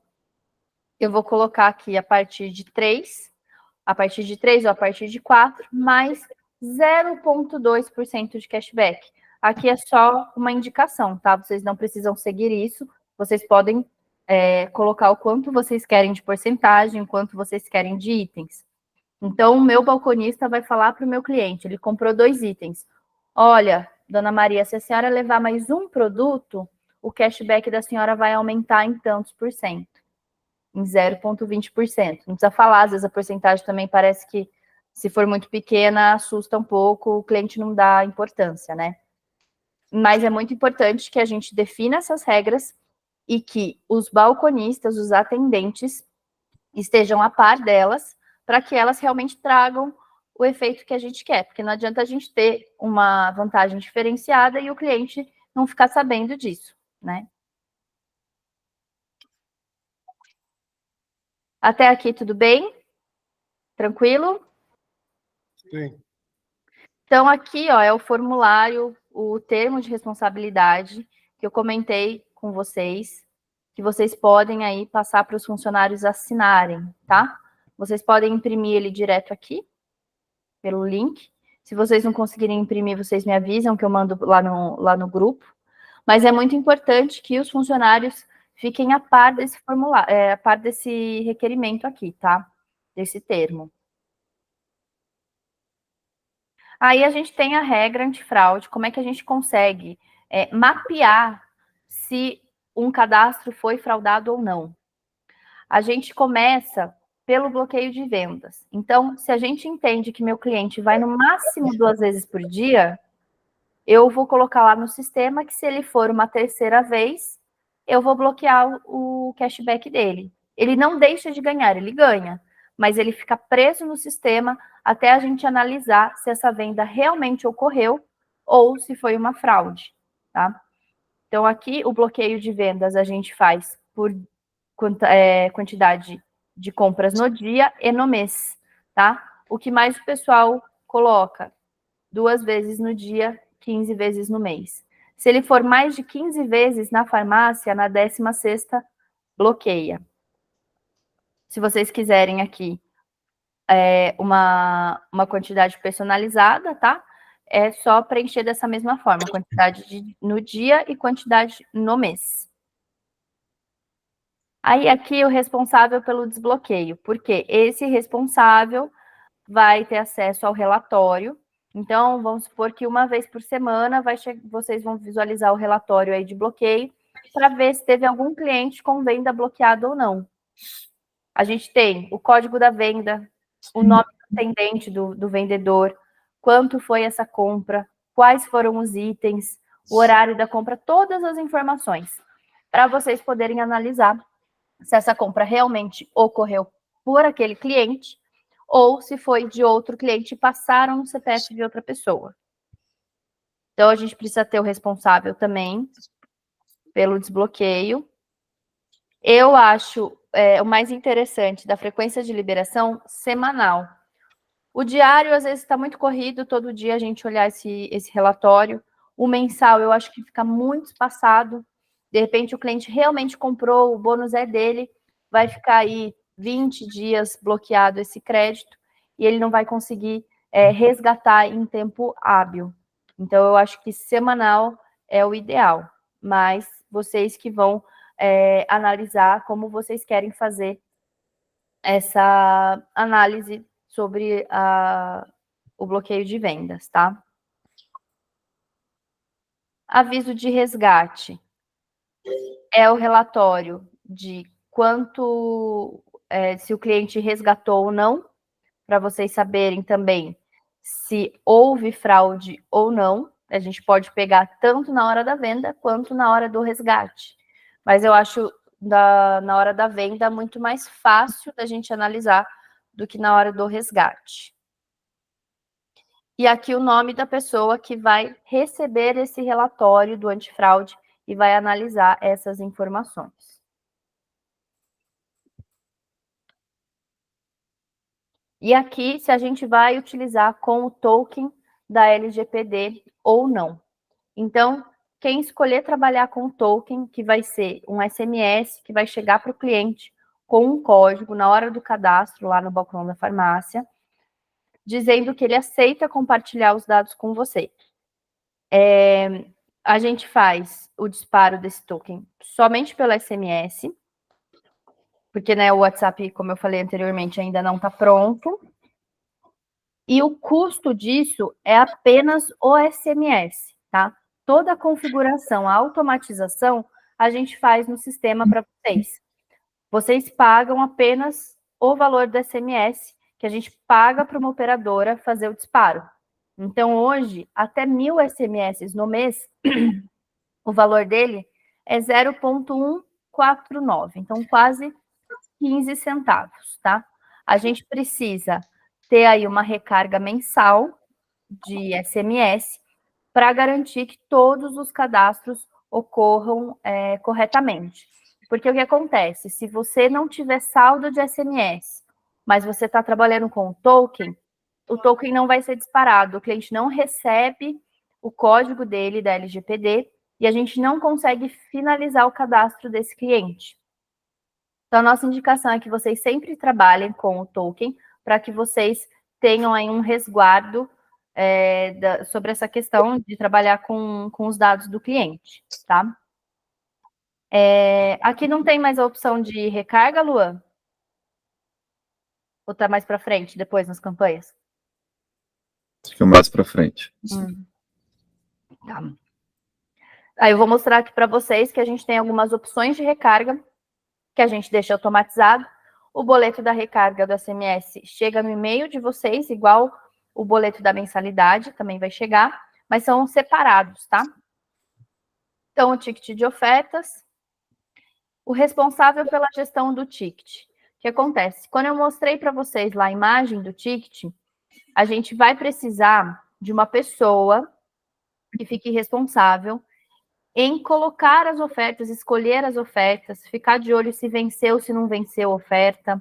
eu vou colocar aqui a partir de 3 ou a partir de 4, mais 0,2% de cashback. Aqui é só uma indicação, tá? Vocês não precisam seguir isso. Vocês podem colocar o quanto vocês querem de porcentagem, o quanto vocês querem de itens. Então, o meu balconista vai falar para o meu cliente, ele comprou 2 itens. Olha, dona Maria, se a senhora levar mais um produto, o cashback da senhora vai aumentar em tantos por cento, em 0,20%. Não precisa falar, às vezes a porcentagem também parece que, se for muito pequena, assusta um pouco, o cliente não dá importância, né? Mas é muito importante que a gente defina essas regras e que os balconistas, os atendentes, estejam a par delas, para que elas realmente tragam o efeito que a gente quer, porque não adianta a gente ter uma vantagem diferenciada e o cliente não ficar sabendo disso, né? Até aqui tudo bem? Tranquilo? Sim. Então, aqui é o formulário, o termo de responsabilidade que eu comentei com vocês, que vocês podem aí passar para os funcionários assinarem, tá? Vocês podem imprimir ele direto aqui, pelo link. Se vocês não conseguirem imprimir, vocês me avisam que eu mando lá no grupo. Mas é muito importante que os funcionários fiquem a par desse formulário, a par desse requerimento aqui, tá? Desse termo. Aí a gente tem a regra antifraude, como é que a gente consegue mapear se um cadastro foi fraudado ou não. A gente começa pelo bloqueio de vendas. Então, se a gente entende que meu cliente vai no máximo 2 vezes por dia, eu vou colocar lá no sistema que se ele for uma 3ª vez, eu vou bloquear o cashback dele. Ele não deixa de ganhar, ele ganha, mas ele fica preso no sistema até a gente analisar se essa venda realmente ocorreu ou se foi uma fraude, tá? Então, aqui, o bloqueio de vendas a gente faz por quantidade de compras no dia e no mês, tá? O que mais o pessoal coloca? 2 vezes no dia, 15 vezes no mês. Se ele for mais de 15 vezes na farmácia, na 16ª, bloqueia. Se vocês quiserem aqui uma quantidade personalizada, tá? É só preencher dessa mesma forma, quantidade no dia e quantidade no mês. Aí aqui o responsável pelo desbloqueio, porque esse responsável vai ter acesso ao relatório. Então, vamos supor que uma vez por semana vocês vão visualizar o relatório aí de bloqueio para ver se teve algum cliente com venda bloqueada ou não. A gente tem o código da venda, o nome do atendente do vendedor, quanto foi essa compra, quais foram os itens, o horário da compra, todas as informações, para vocês poderem analisar se essa compra realmente ocorreu por aquele cliente ou se foi de outro cliente e passaram no CPF de outra pessoa. Então, a gente precisa ter o responsável também pelo desbloqueio. Eu acho o mais interessante da frequência de liberação semanal. O diário, às vezes, está muito corrido, todo dia a gente olhar esse relatório. O mensal, eu acho que fica muito espaçado. De repente, o cliente realmente comprou, o bônus é dele, vai ficar aí 20 dias bloqueado esse crédito e ele não vai conseguir resgatar em tempo hábil. Então, eu acho que semanal é o ideal, mas vocês que vão analisar como vocês querem fazer essa análise sobre o bloqueio de vendas, tá? Aviso de resgate. É o relatório de quanto, se o cliente resgatou ou não, para vocês saberem também se houve fraude ou não. A gente pode pegar tanto na hora da venda quanto na hora do resgate. Mas eu acho na hora da venda muito mais fácil da gente analisar do que na hora do resgate. E aqui o nome da pessoa que vai receber esse relatório do antifraude e vai analisar essas informações. E aqui, se a gente vai utilizar com o token da LGPD ou não. Então, quem escolher trabalhar com o token, que vai ser um SMS, que vai chegar para o cliente com um código na hora do cadastro, lá no balcão da farmácia, dizendo que ele aceita compartilhar os dados com você. A gente faz o disparo desse token somente pelo SMS, porque né, o WhatsApp, como eu falei anteriormente, ainda não está pronto. E o custo disso é apenas o SMS, tá? Toda a configuração, a automatização, a gente faz no sistema para vocês. Vocês pagam apenas o valor do SMS, que a gente paga para uma operadora fazer o disparo. Então, hoje, até 1.000 SMS no mês, o valor dele é 0,149, então quase 15 centavos, tá? A gente precisa ter aí uma recarga mensal de SMS para garantir que todos os cadastros ocorram corretamente. Porque o que acontece? Se você não tiver saldo de SMS, mas você está trabalhando com o token não vai ser disparado, o cliente não recebe o código dele da LGPD e a gente não consegue finalizar o cadastro desse cliente. Então, a nossa indicação é que vocês sempre trabalhem com o token para que vocês tenham aí um resguardo sobre essa questão de trabalhar com os dados do cliente, tá? Aqui não tem mais a opção de recarga, Luan? Ou tá mais para frente, depois nas campanhas? Fica mais para frente. Tá. Aí eu vou mostrar aqui para vocês que a gente tem algumas opções de recarga que a gente deixa automatizado. O boleto da recarga do SMS chega no e-mail de vocês, igual o boleto da mensalidade também vai chegar, mas são separados, tá? Então, o ticket de ofertas, o responsável pela gestão do ticket. que acontece? Quando eu mostrei para vocês lá a imagem do ticket, a gente vai precisar de uma pessoa que fique responsável em colocar as ofertas, escolher as ofertas, ficar de olho se venceu, se não venceu a oferta.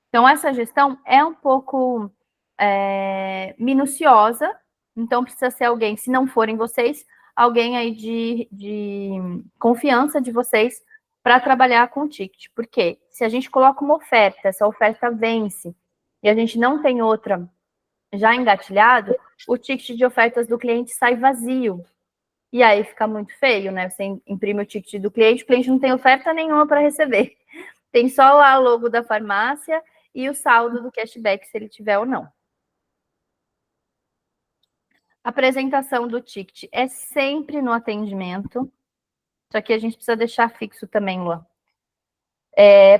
Então, essa gestão é um pouco minuciosa, então precisa ser alguém, se não forem vocês, alguém aí de confiança de vocês para trabalhar com o ticket. Porque se a gente coloca uma oferta, essa oferta vence, e a gente não tem outra já engatilhado, o ticket de ofertas do cliente sai vazio. E aí fica muito feio, né? Você imprime o ticket do cliente, o cliente não tem oferta nenhuma para receber. Tem só lá o logo da farmácia e o saldo do cashback, se ele tiver ou não. A apresentação do ticket é sempre no atendimento. Isso aqui a gente precisa deixar fixo também, Luan.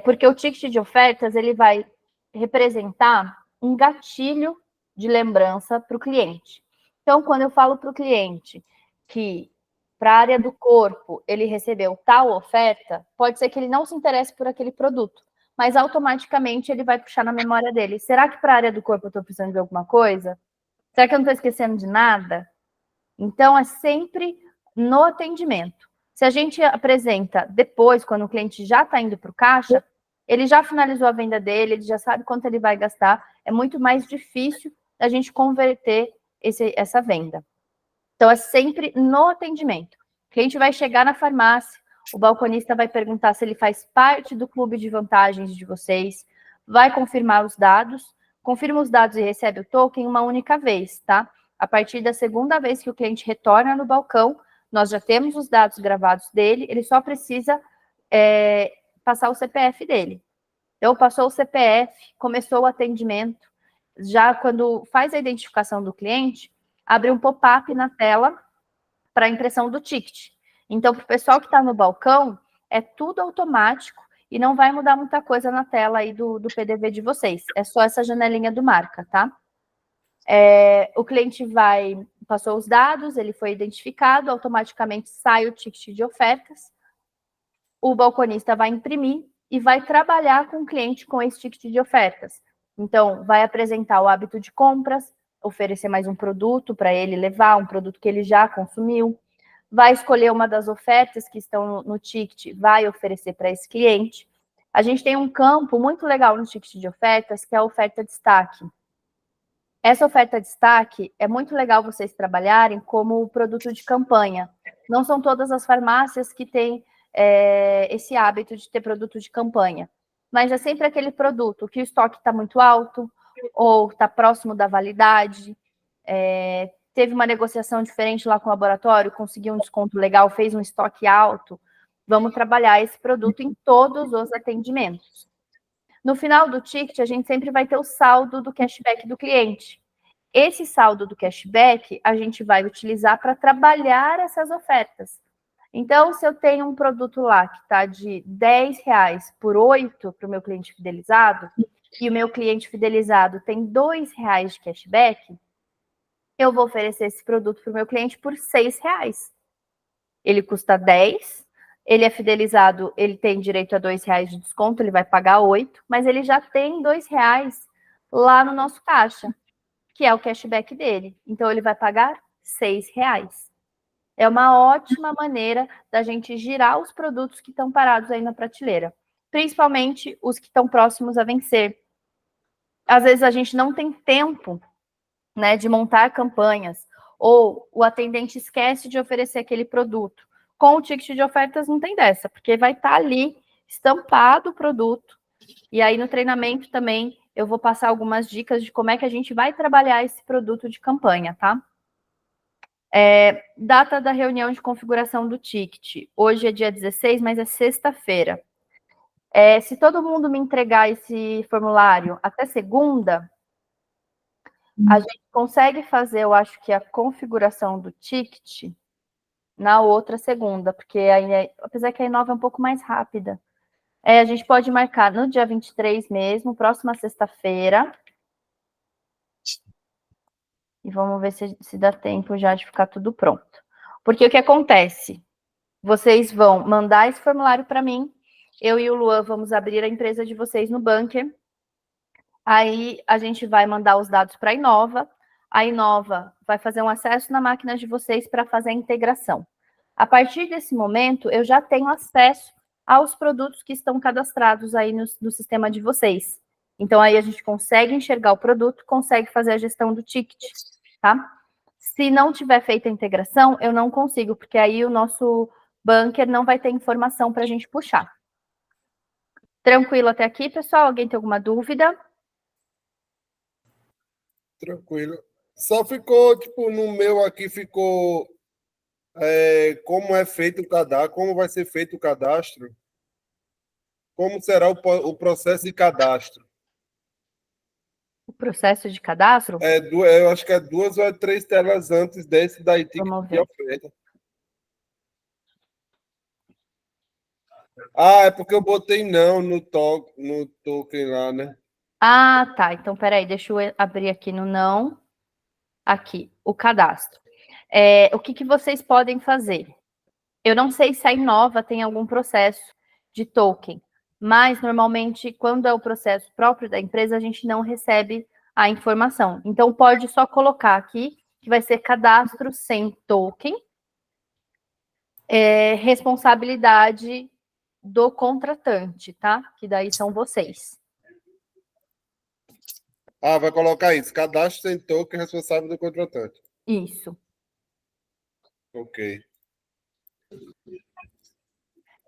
Porque o ticket de ofertas, ele vai representar um gatilho de lembrança para o cliente. Então, quando eu falo para o cliente que para a área do corpo ele recebeu tal oferta, pode ser que ele não se interesse por aquele produto, mas automaticamente ele vai puxar na memória dele. Será que para a área do corpo eu estou precisando de alguma coisa? Será que eu não estou esquecendo de nada? Então, é sempre no atendimento. Se a gente apresenta depois, quando o cliente já está indo para o caixa, ele já finalizou a venda dele, ele já sabe quanto ele vai gastar, é muito mais difícil a gente converter essa venda. Então, é sempre no atendimento. O cliente vai chegar na farmácia, o balconista vai perguntar se ele faz parte do clube de vantagens de vocês, vai confirmar os dados, confirma os dados e recebe o token uma única vez, tá? A partir da segunda vez que o cliente retorna no balcão, nós já temos os dados gravados dele, ele só precisa passar o CPF dele. Então, passou o CPF, começou o atendimento, já quando faz a identificação do cliente, abre um pop-up na tela para a impressão do ticket. Então, para o pessoal que está no balcão, é tudo automático e não vai mudar muita coisa na tela aí do PDV de vocês. É só essa janelinha do marca, tá? O cliente passou os dados, ele foi identificado, automaticamente sai o ticket de ofertas, o balconista vai imprimir e vai trabalhar com o cliente com esse ticket de ofertas. Então, vai apresentar o hábito de compras, oferecer mais um produto para ele levar, um produto que ele já consumiu, vai escolher uma das ofertas que estão no ticket, vai oferecer para esse cliente. A gente tem um campo muito legal no ticket de ofertas, que é a oferta destaque. Essa oferta destaque é muito legal vocês trabalharem como produto de campanha. Não são todas as farmácias que têm esse hábito de ter produto de campanha, mas é sempre aquele produto que o estoque está muito alto ou está próximo da validade, teve uma negociação diferente lá com o laboratório, conseguiu um desconto legal, fez um estoque alto. Vamos trabalhar esse produto em todos os atendimentos. No final do ticket, a gente sempre vai ter o saldo do cashback do cliente. Esse saldo do cashback, a gente vai utilizar para trabalhar essas ofertas. Então, se eu tenho um produto lá que está de R$10 por 8 para o meu cliente fidelizado, e o meu cliente fidelizado tem R$2 de cashback, eu vou oferecer esse produto para o meu cliente por R$6. Ele custa 10, ele é fidelizado, ele tem direito a R$2 de desconto, ele vai pagar 8, mas ele já tem R$2 lá no nosso caixa, que é o cashback dele. Então, ele vai pagar R$6. É uma ótima maneira da gente girar os produtos que estão parados aí na prateleira, principalmente os que estão próximos a vencer. Às vezes a gente não tem tempo, né, de montar campanhas, ou o atendente esquece de oferecer aquele produto. Com o ticket de ofertas não tem dessa, porque vai estar ali estampado o produto. E aí no treinamento também eu vou passar algumas dicas de como é que a gente vai trabalhar esse produto de campanha, tá? Data da reunião de configuração do ticket. Hoje é dia 16, mas é sexta-feira. Se todo mundo me entregar esse formulário até segunda, a gente consegue fazer, eu acho que a configuração do ticket na outra segunda, porque aí, apesar que a Inova é um pouco mais rápida. A gente pode marcar no dia 23 mesmo, próxima sexta-feira. E vamos ver se dá tempo já de ficar tudo pronto. Porque o que acontece? Vocês vão mandar esse formulário para mim, eu e o Luan vamos abrir a empresa de vocês no Bunker. Aí a gente vai mandar os dados para a Inova. A Inova vai fazer um acesso na máquina de vocês para fazer a integração. A partir desse momento, eu já tenho acesso aos produtos que estão cadastrados aí no sistema de vocês. Então, aí a gente consegue enxergar o produto, consegue fazer a gestão do ticket, tá? Se não tiver feita a integração, eu não consigo, porque aí o nosso bunker não vai ter informação para a gente puxar. Tranquilo até aqui, pessoal? Alguém tem alguma dúvida? Tranquilo. Só ficou, tipo, no meu aqui ficou como é feito o cadastro, como vai ser feito o cadastro, como será o processo de cadastro. O processo de cadastro? Eu acho que é 2 ou 3 telas antes desse da ticket de oferta. Ah, é porque eu botei não no token lá, né? Ah, tá. Então, peraí, deixa eu abrir aqui no não. Aqui, o cadastro. O que vocês podem fazer? Eu não sei se a Inova tem algum processo de token, mas normalmente, quando é o processo próprio da empresa, a gente não recebe a informação. Então, pode só colocar aqui que vai ser cadastro sem token, responsabilidade do contratante, tá? Que daí são vocês. Ah, vai colocar isso. Cadastro sem token responsável do contratante. Isso. Ok.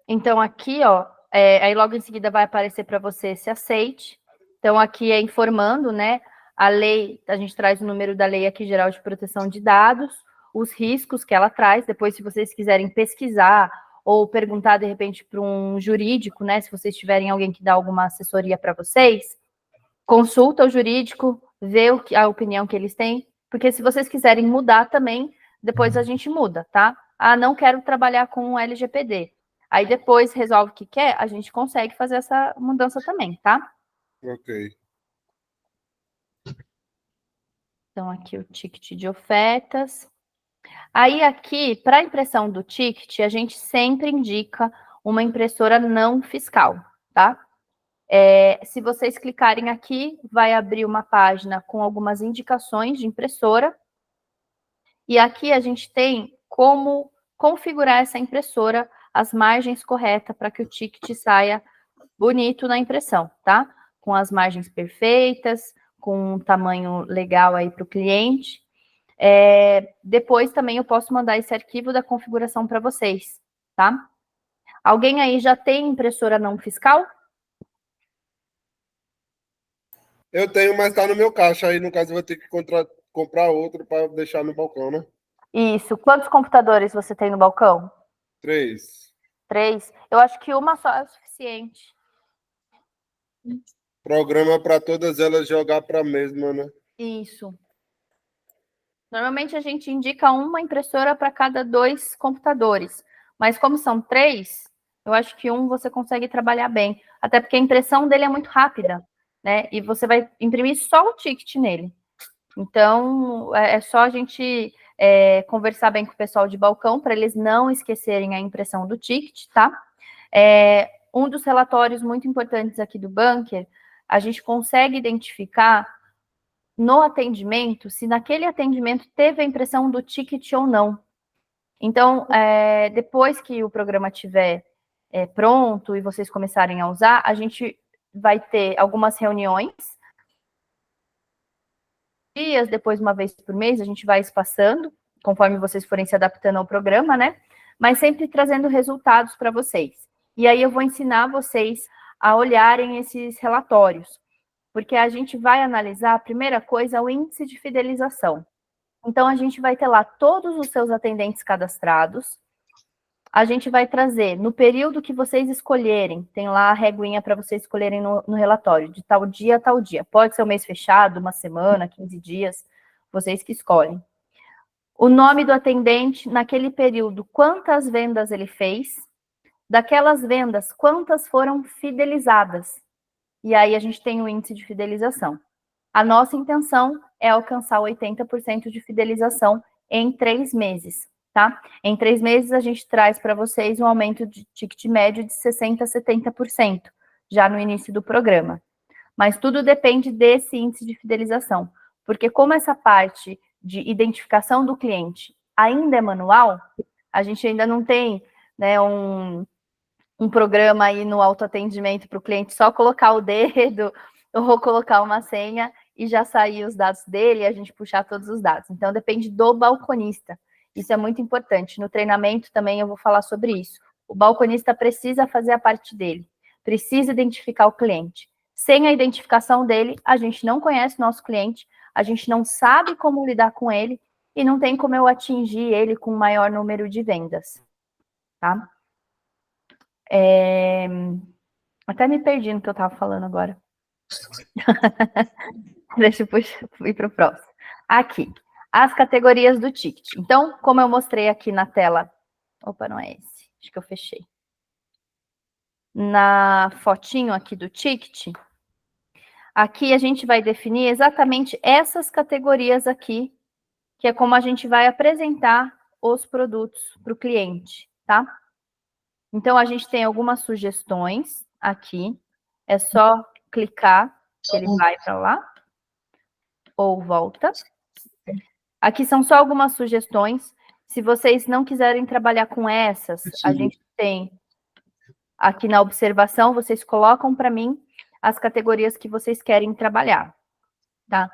Então, aqui, ó, aí logo em seguida vai aparecer para você esse aceite. Então, aqui é informando, né? A lei, a gente traz o número da Lei aqui geral de proteção de dados, os riscos que ela traz. Depois, se vocês quiserem pesquisar ou perguntar, de repente, para um jurídico, né? Se vocês tiverem alguém que dá alguma assessoria para vocês, consulta o jurídico, vê a opinião que eles têm, porque se vocês quiserem mudar também, depois a gente muda, tá? Ah, não quero trabalhar com o LGPD. Aí depois resolve o que quer, a gente consegue fazer essa mudança também, tá? Ok. Então, aqui o ticket de ofertas. Aí aqui, para a impressão do ticket, a gente sempre indica uma impressora não fiscal, tá? Se vocês clicarem aqui, vai abrir uma página com algumas indicações de impressora. E aqui a gente tem como configurar essa impressora, as margens corretas para que o ticket saia bonito na impressão, tá? Com as margens perfeitas, com um tamanho legal aí para o cliente. Depois também eu posso mandar esse arquivo da configuração para vocês, tá? Alguém aí já tem impressora não fiscal? Eu tenho, mas tá no meu caixa. Aí, no caso, eu vou ter que comprar outro para deixar no balcão, né? Isso. Quantos computadores você tem no balcão? 3. 3? Eu acho que uma só é o suficiente. Programa para todas elas jogar para a mesma, né? Isso. Normalmente a gente indica uma impressora para cada 2 computadores. Mas como são 3, eu acho que um você consegue trabalhar bem. Até porque a impressão dele é muito rápida, né? E você vai imprimir só o ticket nele. Então, é só a gente conversar bem com o pessoal de balcão para eles não esquecerem a impressão do ticket, tá? Um dos relatórios muito importantes aqui do Bunker, a gente consegue identificar no atendimento se naquele atendimento teve a impressão do ticket ou não. Então, depois que o programa estiver pronto e vocês começarem a usar, a gente vai ter algumas reuniões, dias, depois uma vez por mês, a gente vai espaçando, conforme vocês forem se adaptando ao programa, né? Mas sempre trazendo resultados para vocês. E aí eu vou ensinar vocês a olharem esses relatórios, porque a gente vai analisar, a primeira coisa, o índice de fidelização. Então, a gente vai ter lá todos os seus atendentes cadastrados, a gente vai trazer, no período que vocês escolherem, tem lá a reguinha para vocês escolherem no relatório, de tal dia a tal dia. Pode ser um mês fechado, uma semana, 15 dias, vocês que escolhem. O nome do atendente, naquele período, quantas vendas ele fez, daquelas vendas, quantas foram fidelizadas. E aí a gente tem o índice de fidelização. A nossa intenção é alcançar 80% de fidelização em 3 meses, tá? Em 3 meses, a gente traz para vocês um aumento de ticket médio de 60% a 70%, já no início do programa. Mas tudo depende desse índice de fidelização, porque como essa parte de identificação do cliente ainda é manual, a gente ainda não tem, né, um programa aí no autoatendimento para o cliente só colocar o dedo ou colocar uma senha e já sair os dados dele e a gente puxar todos os dados. Então, depende do balconista. Isso é muito importante. No treinamento também eu vou falar sobre isso. O balconista precisa fazer a parte dele, precisa identificar o cliente. Sem a identificação dele, a gente não conhece o nosso cliente, a gente não sabe como lidar com ele e não tem como eu atingir ele com o maior número de vendas, tá? Até me perdi no que eu estava falando agora. Deixa eu ir para o próximo. Aqui, as categorias do ticket. Então, como eu mostrei aqui na tela... Opa, não é esse. Acho que eu fechei. Na fotinho aqui do ticket, aqui a gente vai definir exatamente essas categorias aqui, que é como a gente vai apresentar os produtos para o cliente, tá? Então, a gente tem algumas sugestões aqui. É só clicar, que ele vai para lá, ou volta. Aqui são só algumas sugestões. Se vocês não quiserem trabalhar com essas, a gente tem aqui na observação, vocês colocam para mim as categorias que vocês querem trabalhar, tá?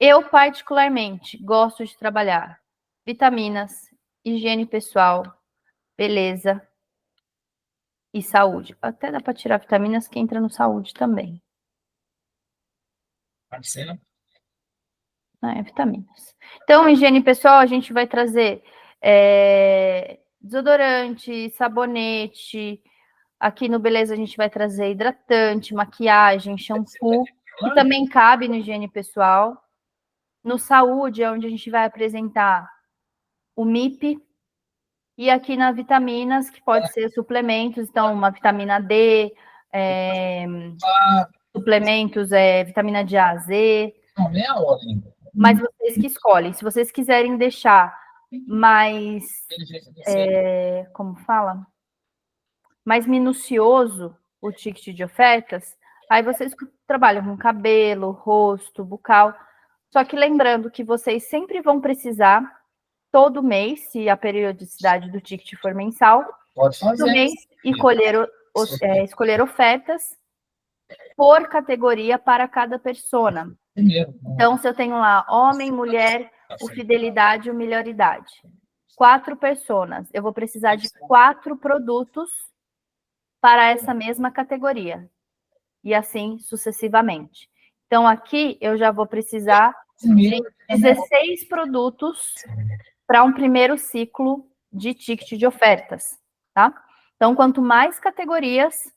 Eu, particularmente, gosto de trabalhar vitaminas, higiene pessoal, beleza e saúde. Até dá para tirar vitaminas que entra no saúde também. Marcelo? Vitaminas. Então, higiene pessoal, a gente vai trazer desodorante, sabonete. Aqui no Beleza, a gente vai trazer hidratante, maquiagem, shampoo, que também cabe no higiene pessoal. No saúde, é onde a gente vai apresentar o MIP. E aqui na vitaminas, que pode ser suplementos, então, uma vitamina D, suplementos, vitamina D, A, Z. Não, meia hora ainda. Mas vocês que escolhem. Se vocês quiserem deixar mais, como fala? Mais minucioso o ticket de ofertas, aí vocês trabalham com cabelo, rosto, bucal. Só que lembrando que vocês sempre vão precisar, todo mês, se a periodicidade do ticket for mensal, todo mês, escolher ofertas por categoria para cada persona. Então, se eu tenho lá homem, mulher, o fidelidade e o melhoridade. 4 personas. Eu vou precisar de 4 produtos para essa mesma categoria. E assim sucessivamente. Então, aqui eu já vou precisar de 16 produtos para um primeiro ciclo de ticket de ofertas, tá? Então, quanto mais categorias,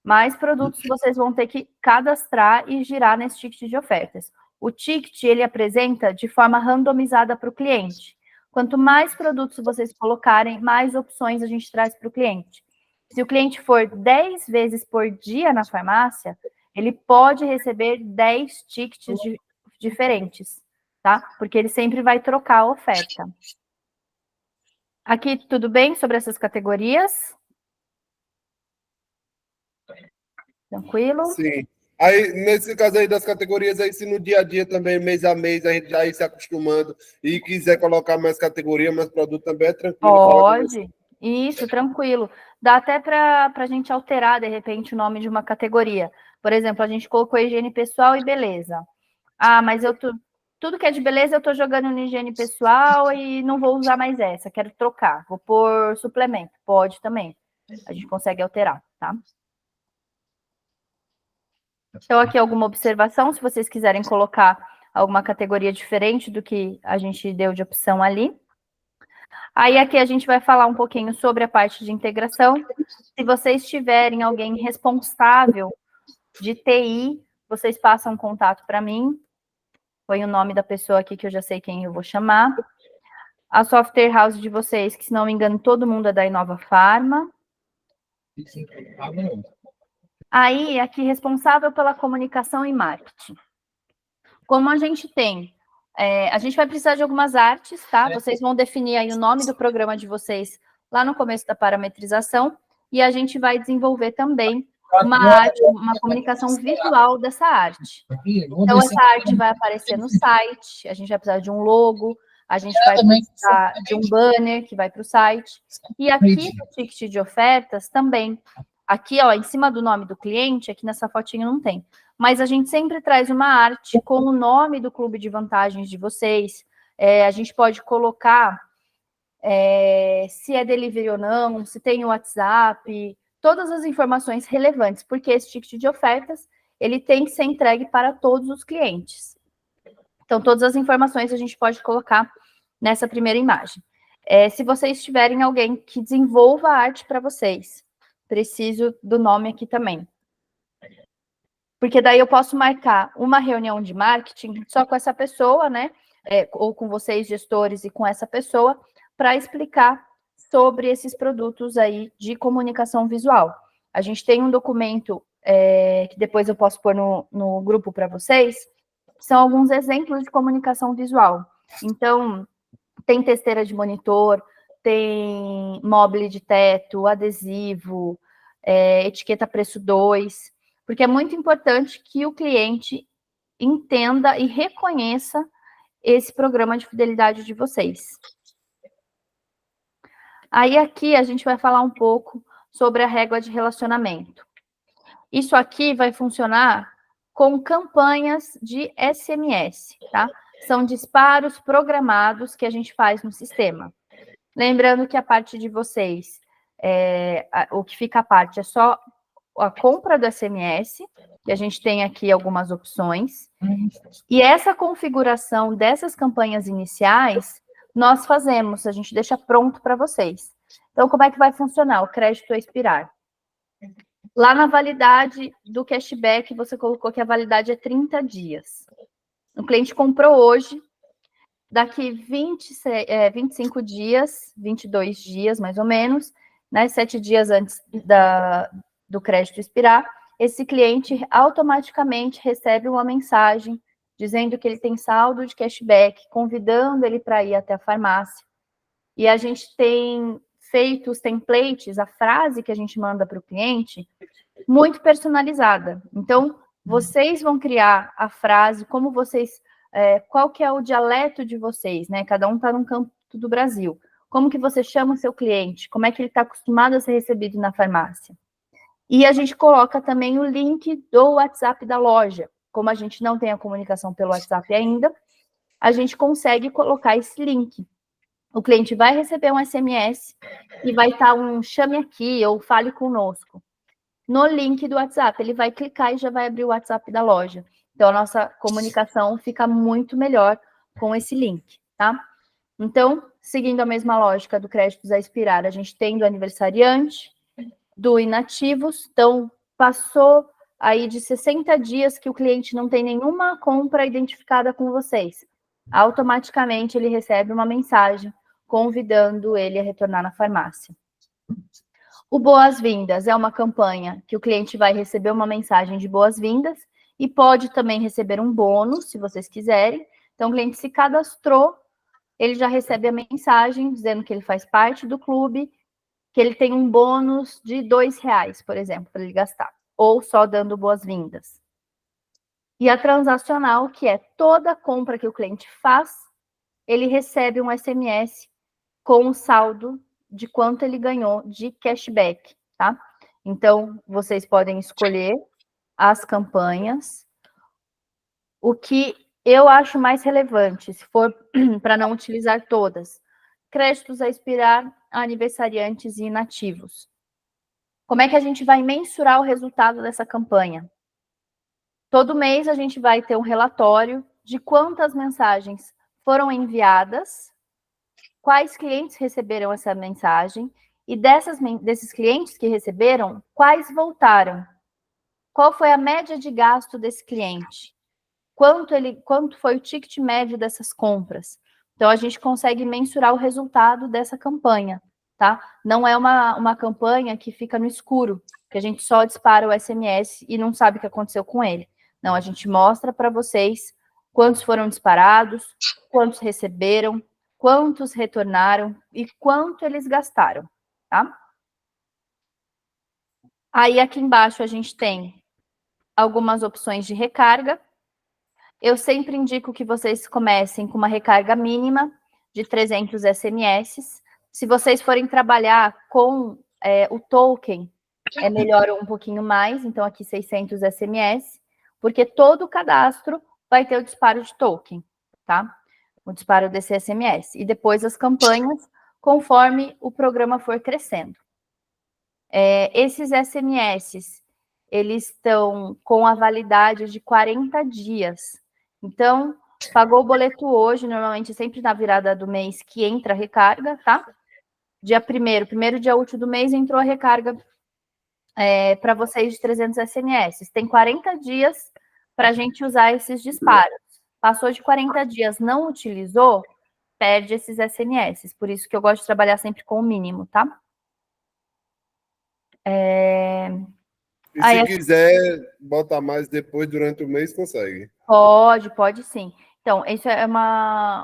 mais produtos vocês vão ter que cadastrar e girar nesse ticket de ofertas. O ticket, ele apresenta de forma randomizada para o cliente. Quanto mais produtos vocês colocarem, mais opções a gente traz para o cliente. Se o cliente for 10 vezes por dia na farmácia, ele pode receber 10 tickets diferentes, tá? Porque ele sempre vai trocar a oferta. Aqui, tudo bem sobre essas categorias? Tranquilo? Sim. Aí, nesse caso aí das categorias, aí se no dia a dia também, mês a mês, a gente já ir se acostumando e quiser colocar mais categoria, mais produto também é tranquilo. Pode. Isso, tranquilo. Dá até para a gente alterar, de repente, o nome de uma categoria. Por exemplo, a gente colocou higiene pessoal e beleza. Ah, mas tudo que é de beleza eu estou jogando no higiene pessoal e não vou usar mais essa, quero trocar. Vou pôr suplemento. Pode também. A gente consegue alterar, tá? Então, aqui alguma observação, se vocês quiserem colocar alguma categoria diferente do que a gente deu de opção ali. Aí, aqui a gente vai falar um pouquinho sobre a parte de integração. Se vocês tiverem alguém responsável de TI, vocês passam contato para mim. Põe o nome da pessoa aqui, que eu já sei quem eu vou chamar. A software house de vocês, que se não me engano, todo mundo é da Inova Pharma. Aí, aqui, responsável pela comunicação e marketing. Como a gente tem A gente vai precisar de algumas artes, tá? Vocês vão definir aí o nome do programa de vocês lá no começo da parametrização e a gente vai desenvolver também uma arte, uma comunicação visual dessa arte. Então, essa arte vai aparecer no site, a gente vai precisar de um logo, a gente vai precisar de um banner que vai para o site. E aqui no ticket de ofertas também, aqui, ó, em cima do nome do cliente, aqui nessa fotinha não tem, mas a gente sempre traz uma arte com o nome do clube de vantagens de vocês. A gente pode colocar se é delivery ou não, se tem o WhatsApp, todas as informações relevantes, porque esse ticket de ofertas, ele tem que ser entregue para todos os clientes. Então, todas as informações a gente pode colocar nessa primeira imagem. Se vocês tiverem alguém que desenvolva a arte para vocês, preciso do nome aqui também. Porque daí eu posso marcar uma reunião de marketing só com essa pessoa, né? Ou com vocês, gestores, e com essa pessoa, para explicar sobre esses produtos aí de comunicação visual. A gente tem um documento que depois eu posso pôr no grupo para vocês, são alguns exemplos de comunicação visual. Então, tem testeira de monitor, tem mobile de teto, adesivo, etiqueta preço 2, porque é muito importante que o cliente entenda e reconheça esse programa de fidelidade de vocês. Aí aqui a gente vai falar um pouco sobre a régua de relacionamento. Isso aqui vai funcionar com campanhas de SMS, tá? São disparos programados que a gente faz no sistema. Lembrando que a parte de vocês, o que fica à parte é só a compra do SMS, e a gente tem aqui algumas opções. E essa configuração dessas campanhas iniciais, nós fazemos, a gente deixa pronto para vocês. Então, como é que vai funcionar o crédito a expirar? Lá na validade do cashback, você colocou que a validade é 30 dias. O cliente comprou hoje, daqui 25 dias, 22 dias mais ou menos, né, 7 dias antes do crédito expirar, esse cliente automaticamente recebe uma mensagem dizendo que ele tem saldo de cashback, convidando ele para ir até a farmácia. E a gente tem feito os templates, a frase que a gente manda para o cliente, muito personalizada. Então, vocês vão criar a frase, como vocês, qual que é o dialeto de vocês, né? Cada um está num canto do Brasil. Como que você chama o seu cliente? Como é que ele está acostumado a ser recebido na farmácia? E a gente coloca também o link do WhatsApp da loja. Como a gente não tem a comunicação pelo WhatsApp ainda, a gente consegue colocar esse link. O cliente vai receber um SMS e vai estar um chame aqui ou fale conosco. No link do WhatsApp, ele vai clicar e já vai abrir o WhatsApp da loja. Então, a nossa comunicação fica muito melhor com esse link, tá? Então, seguindo a mesma lógica do créditos a expirar, a gente tem do aniversariante, do inativos. Então, passou aí de 60 dias que o cliente não tem nenhuma compra identificada com vocês. Automaticamente, ele recebe uma mensagem convidando ele a retornar na farmácia. O boas-vindas é uma campanha que o cliente vai receber uma mensagem de boas-vindas e pode também receber um bônus, se vocês quiserem. Então, o cliente se cadastrou, ele já recebe a mensagem dizendo que ele faz parte do clube, que ele tem um bônus de R$2, por exemplo, para ele gastar, ou só dando boas-vindas. E a transacional, que é toda compra que o cliente faz, ele recebe um SMS com o saldo de quanto ele ganhou de cashback, tá? Então, vocês podem escolher as campanhas. O que eu acho mais relevante, se for para não utilizar todas, créditos a expirar, aniversariantes e inativos. Como é que a gente vai mensurar o resultado dessa campanha? Todo mês a gente vai ter um relatório de quantas mensagens foram enviadas, quais clientes receberam essa mensagem e desses clientes que receberam, quais voltaram. Qual foi a média de gasto desse cliente? Quanto foi o ticket médio dessas compras? Então, a gente consegue mensurar o resultado dessa campanha, tá? Não é uma campanha que fica no escuro, que a gente só dispara o SMS e não sabe o que aconteceu com ele. Não, a gente mostra para vocês quantos foram disparados, quantos receberam, quantos retornaram e quanto eles gastaram, tá? Aí aqui embaixo a gente tem algumas opções de recarga. Eu sempre indico que vocês comecem com uma recarga mínima de 300 SMS. Se vocês forem trabalhar com o token, é melhor um pouquinho mais, então aqui 600 SMS, porque todo cadastro vai ter o disparo de token, tá? O disparo desse SMS. E depois as campanhas, conforme o programa for crescendo. Esses SMS, eles estão com a validade de 40 dias. Então, pagou o boleto hoje, normalmente sempre na virada do mês que entra a recarga, tá? Dia 1º, primeiro dia útil do mês, entrou a recarga para vocês de 300 SMS. Tem 40 dias para a gente usar esses disparos. Passou de 40 dias, não utilizou, perde esses SMS. Por isso que eu gosto de trabalhar sempre com o mínimo, tá? E se quiser botar mais depois, durante o mês, consegue. Pode sim. Então, isso é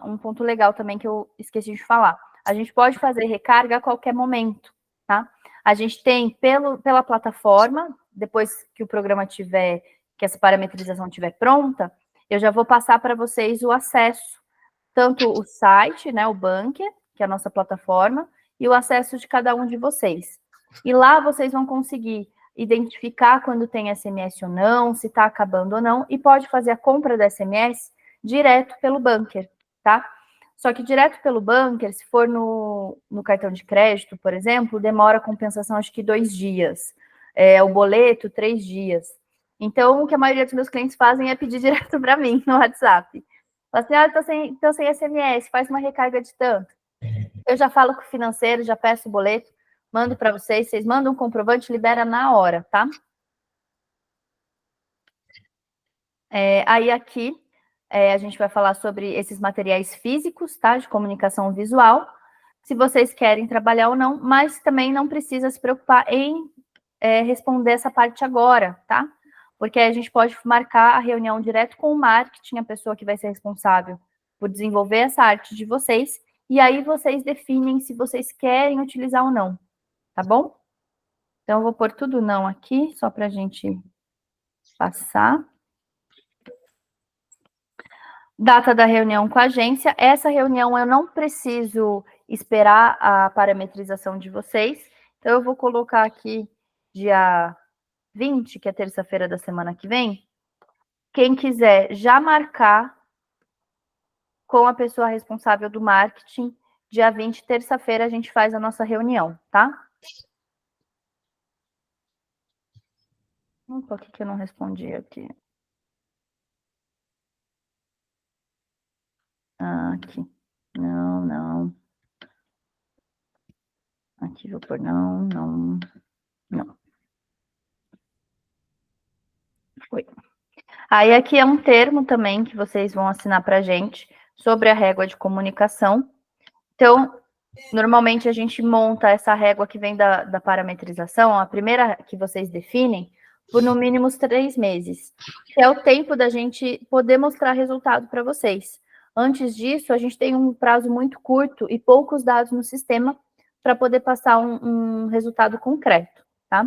um ponto legal também que eu esqueci de falar. A gente pode fazer recarga a qualquer momento, tá? A gente tem pela plataforma, depois que o programa tiver, que essa parametrização estiver pronta, eu já vou passar para vocês o acesso, tanto o site, né, o Bunker, que é a nossa plataforma, e o acesso de cada um de vocês. E lá vocês vão conseguir identificar quando tem SMS ou não, se está acabando ou não, e pode fazer a compra do SMS direto pelo Bunker, tá? Só que direto pelo Bunker, se for no cartão de crédito, por exemplo, demora a compensação acho que 2 dias. O boleto, 3 dias. Então, o que a maioria dos meus clientes fazem é pedir direto para mim no WhatsApp. Fala assim, tô sem SMS, faz uma recarga de tanto. Eu já falo com o financeiro, já peço o boleto, mando para vocês mandam um comprovante, libera na hora, tá? Aí aqui, a gente vai falar sobre esses materiais físicos, tá? De comunicação visual, se vocês querem trabalhar ou não, mas também não precisa se preocupar em responder essa parte agora, tá? Porque a gente pode marcar a reunião direto com o marketing, a pessoa que vai ser responsável por desenvolver essa arte de vocês, e aí vocês definem se vocês querem utilizar ou não, tá bom? Então, eu vou pôr tudo não aqui, só para a gente passar. Data da reunião com a agência. Essa reunião eu não preciso esperar a parametrização de vocês. Então, eu vou colocar aqui dia 20, que é terça-feira da semana que vem. Quem quiser já marcar com a pessoa responsável do marketing, dia 20, terça-feira, a gente faz a nossa reunião, tá? Por que eu não respondi aqui? Aqui. Não. Aqui vou pôr não. Foi. Aí aqui é um termo também que vocês vão assinar para a gente sobre a régua de comunicação. Então, normalmente a gente monta essa régua que vem da parametrização, a primeira que vocês definem, por no mínimo 3 meses, que é o tempo da gente poder mostrar resultado para vocês. Antes disso, a gente tem um prazo muito curto e poucos dados no sistema para poder passar um resultado concreto, tá?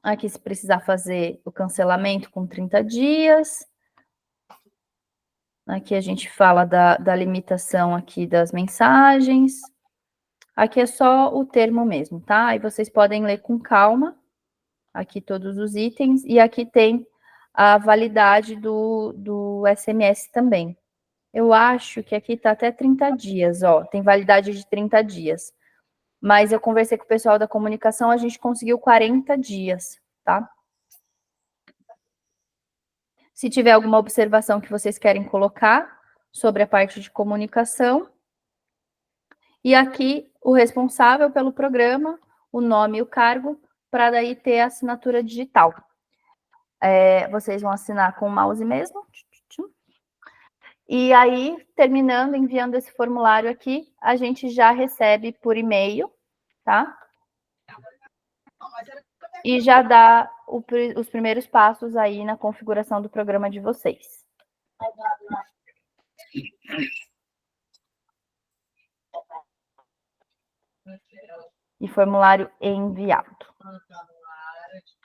Aqui, se precisar fazer o cancelamento com 30 dias. Aqui a gente fala da limitação aqui das mensagens. Aqui é só o termo mesmo, tá? Aí vocês podem ler com calma, aqui todos os itens, e aqui tem a validade do SMS também. Eu acho que aqui tá até 30 dias, ó, tem validade de 30 dias. Mas eu conversei com o pessoal da comunicação, a gente conseguiu 40 dias, tá? Se tiver alguma observação que vocês querem colocar sobre a parte de comunicação. E aqui, o responsável pelo programa, o nome e o cargo, para daí ter a assinatura digital. Vocês vão assinar com o mouse mesmo. E aí, terminando, enviando esse formulário aqui, a gente já recebe por e-mail, tá? E já dá os primeiros passos aí na configuração do programa de vocês. E formulário enviado.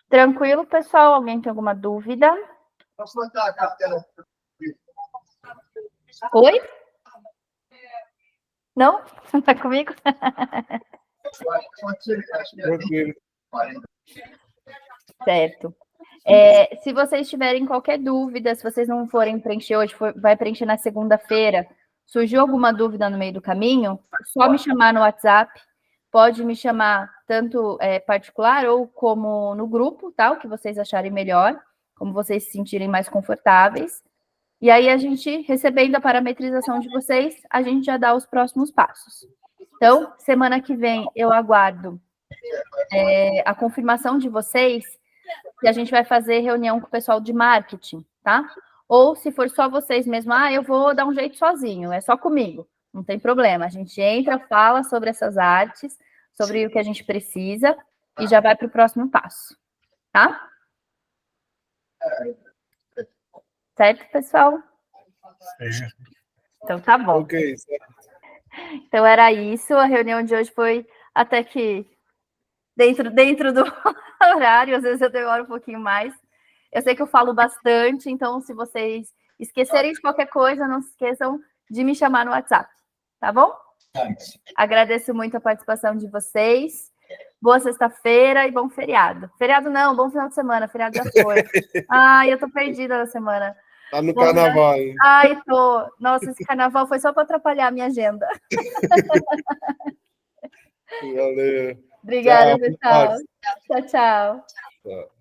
Tranquilo, pessoal? Alguém tem alguma dúvida? Oi? Não? Tá comigo? Tranquilo. Certo. Se vocês tiverem qualquer dúvida, se vocês não forem preencher hoje, vai preencher na segunda-feira, surgiu alguma dúvida no meio do caminho, só me chamar no WhatsApp. Pode me chamar tanto particular ou como no grupo, tá? O que vocês acharem melhor, como vocês se sentirem mais confortáveis. E aí, a gente, recebendo a parametrização de vocês, a gente já dá os próximos passos. Então, semana que vem, eu aguardo a confirmação de vocês que a gente vai fazer reunião com o pessoal de marketing, tá? Ou se for só vocês mesmo, eu vou dar um jeito sozinho, é só comigo. Não tem problema, a gente entra, fala sobre essas artes, sobre o que a gente precisa e já vai para o próximo passo, tá? Certo, pessoal? Então, tá bom. Ok, certo. Então, era isso. A reunião de hoje foi até que dentro do horário. Às vezes eu demoro um pouquinho mais. Eu sei que eu falo bastante, então, se vocês esquecerem de qualquer coisa, não se esqueçam de me chamar no WhatsApp, tá bom? Agradeço muito a participação de vocês. Boa sexta-feira e bom feriado. Feriado não, bom final de semana. Feriado já foi. Eu tô perdida na semana. Tá no carnaval, hein? Tô. Nossa, esse carnaval foi só para atrapalhar a minha agenda. Valeu. Obrigada, Tchau, pessoal. Tchau, tchau. Tchau.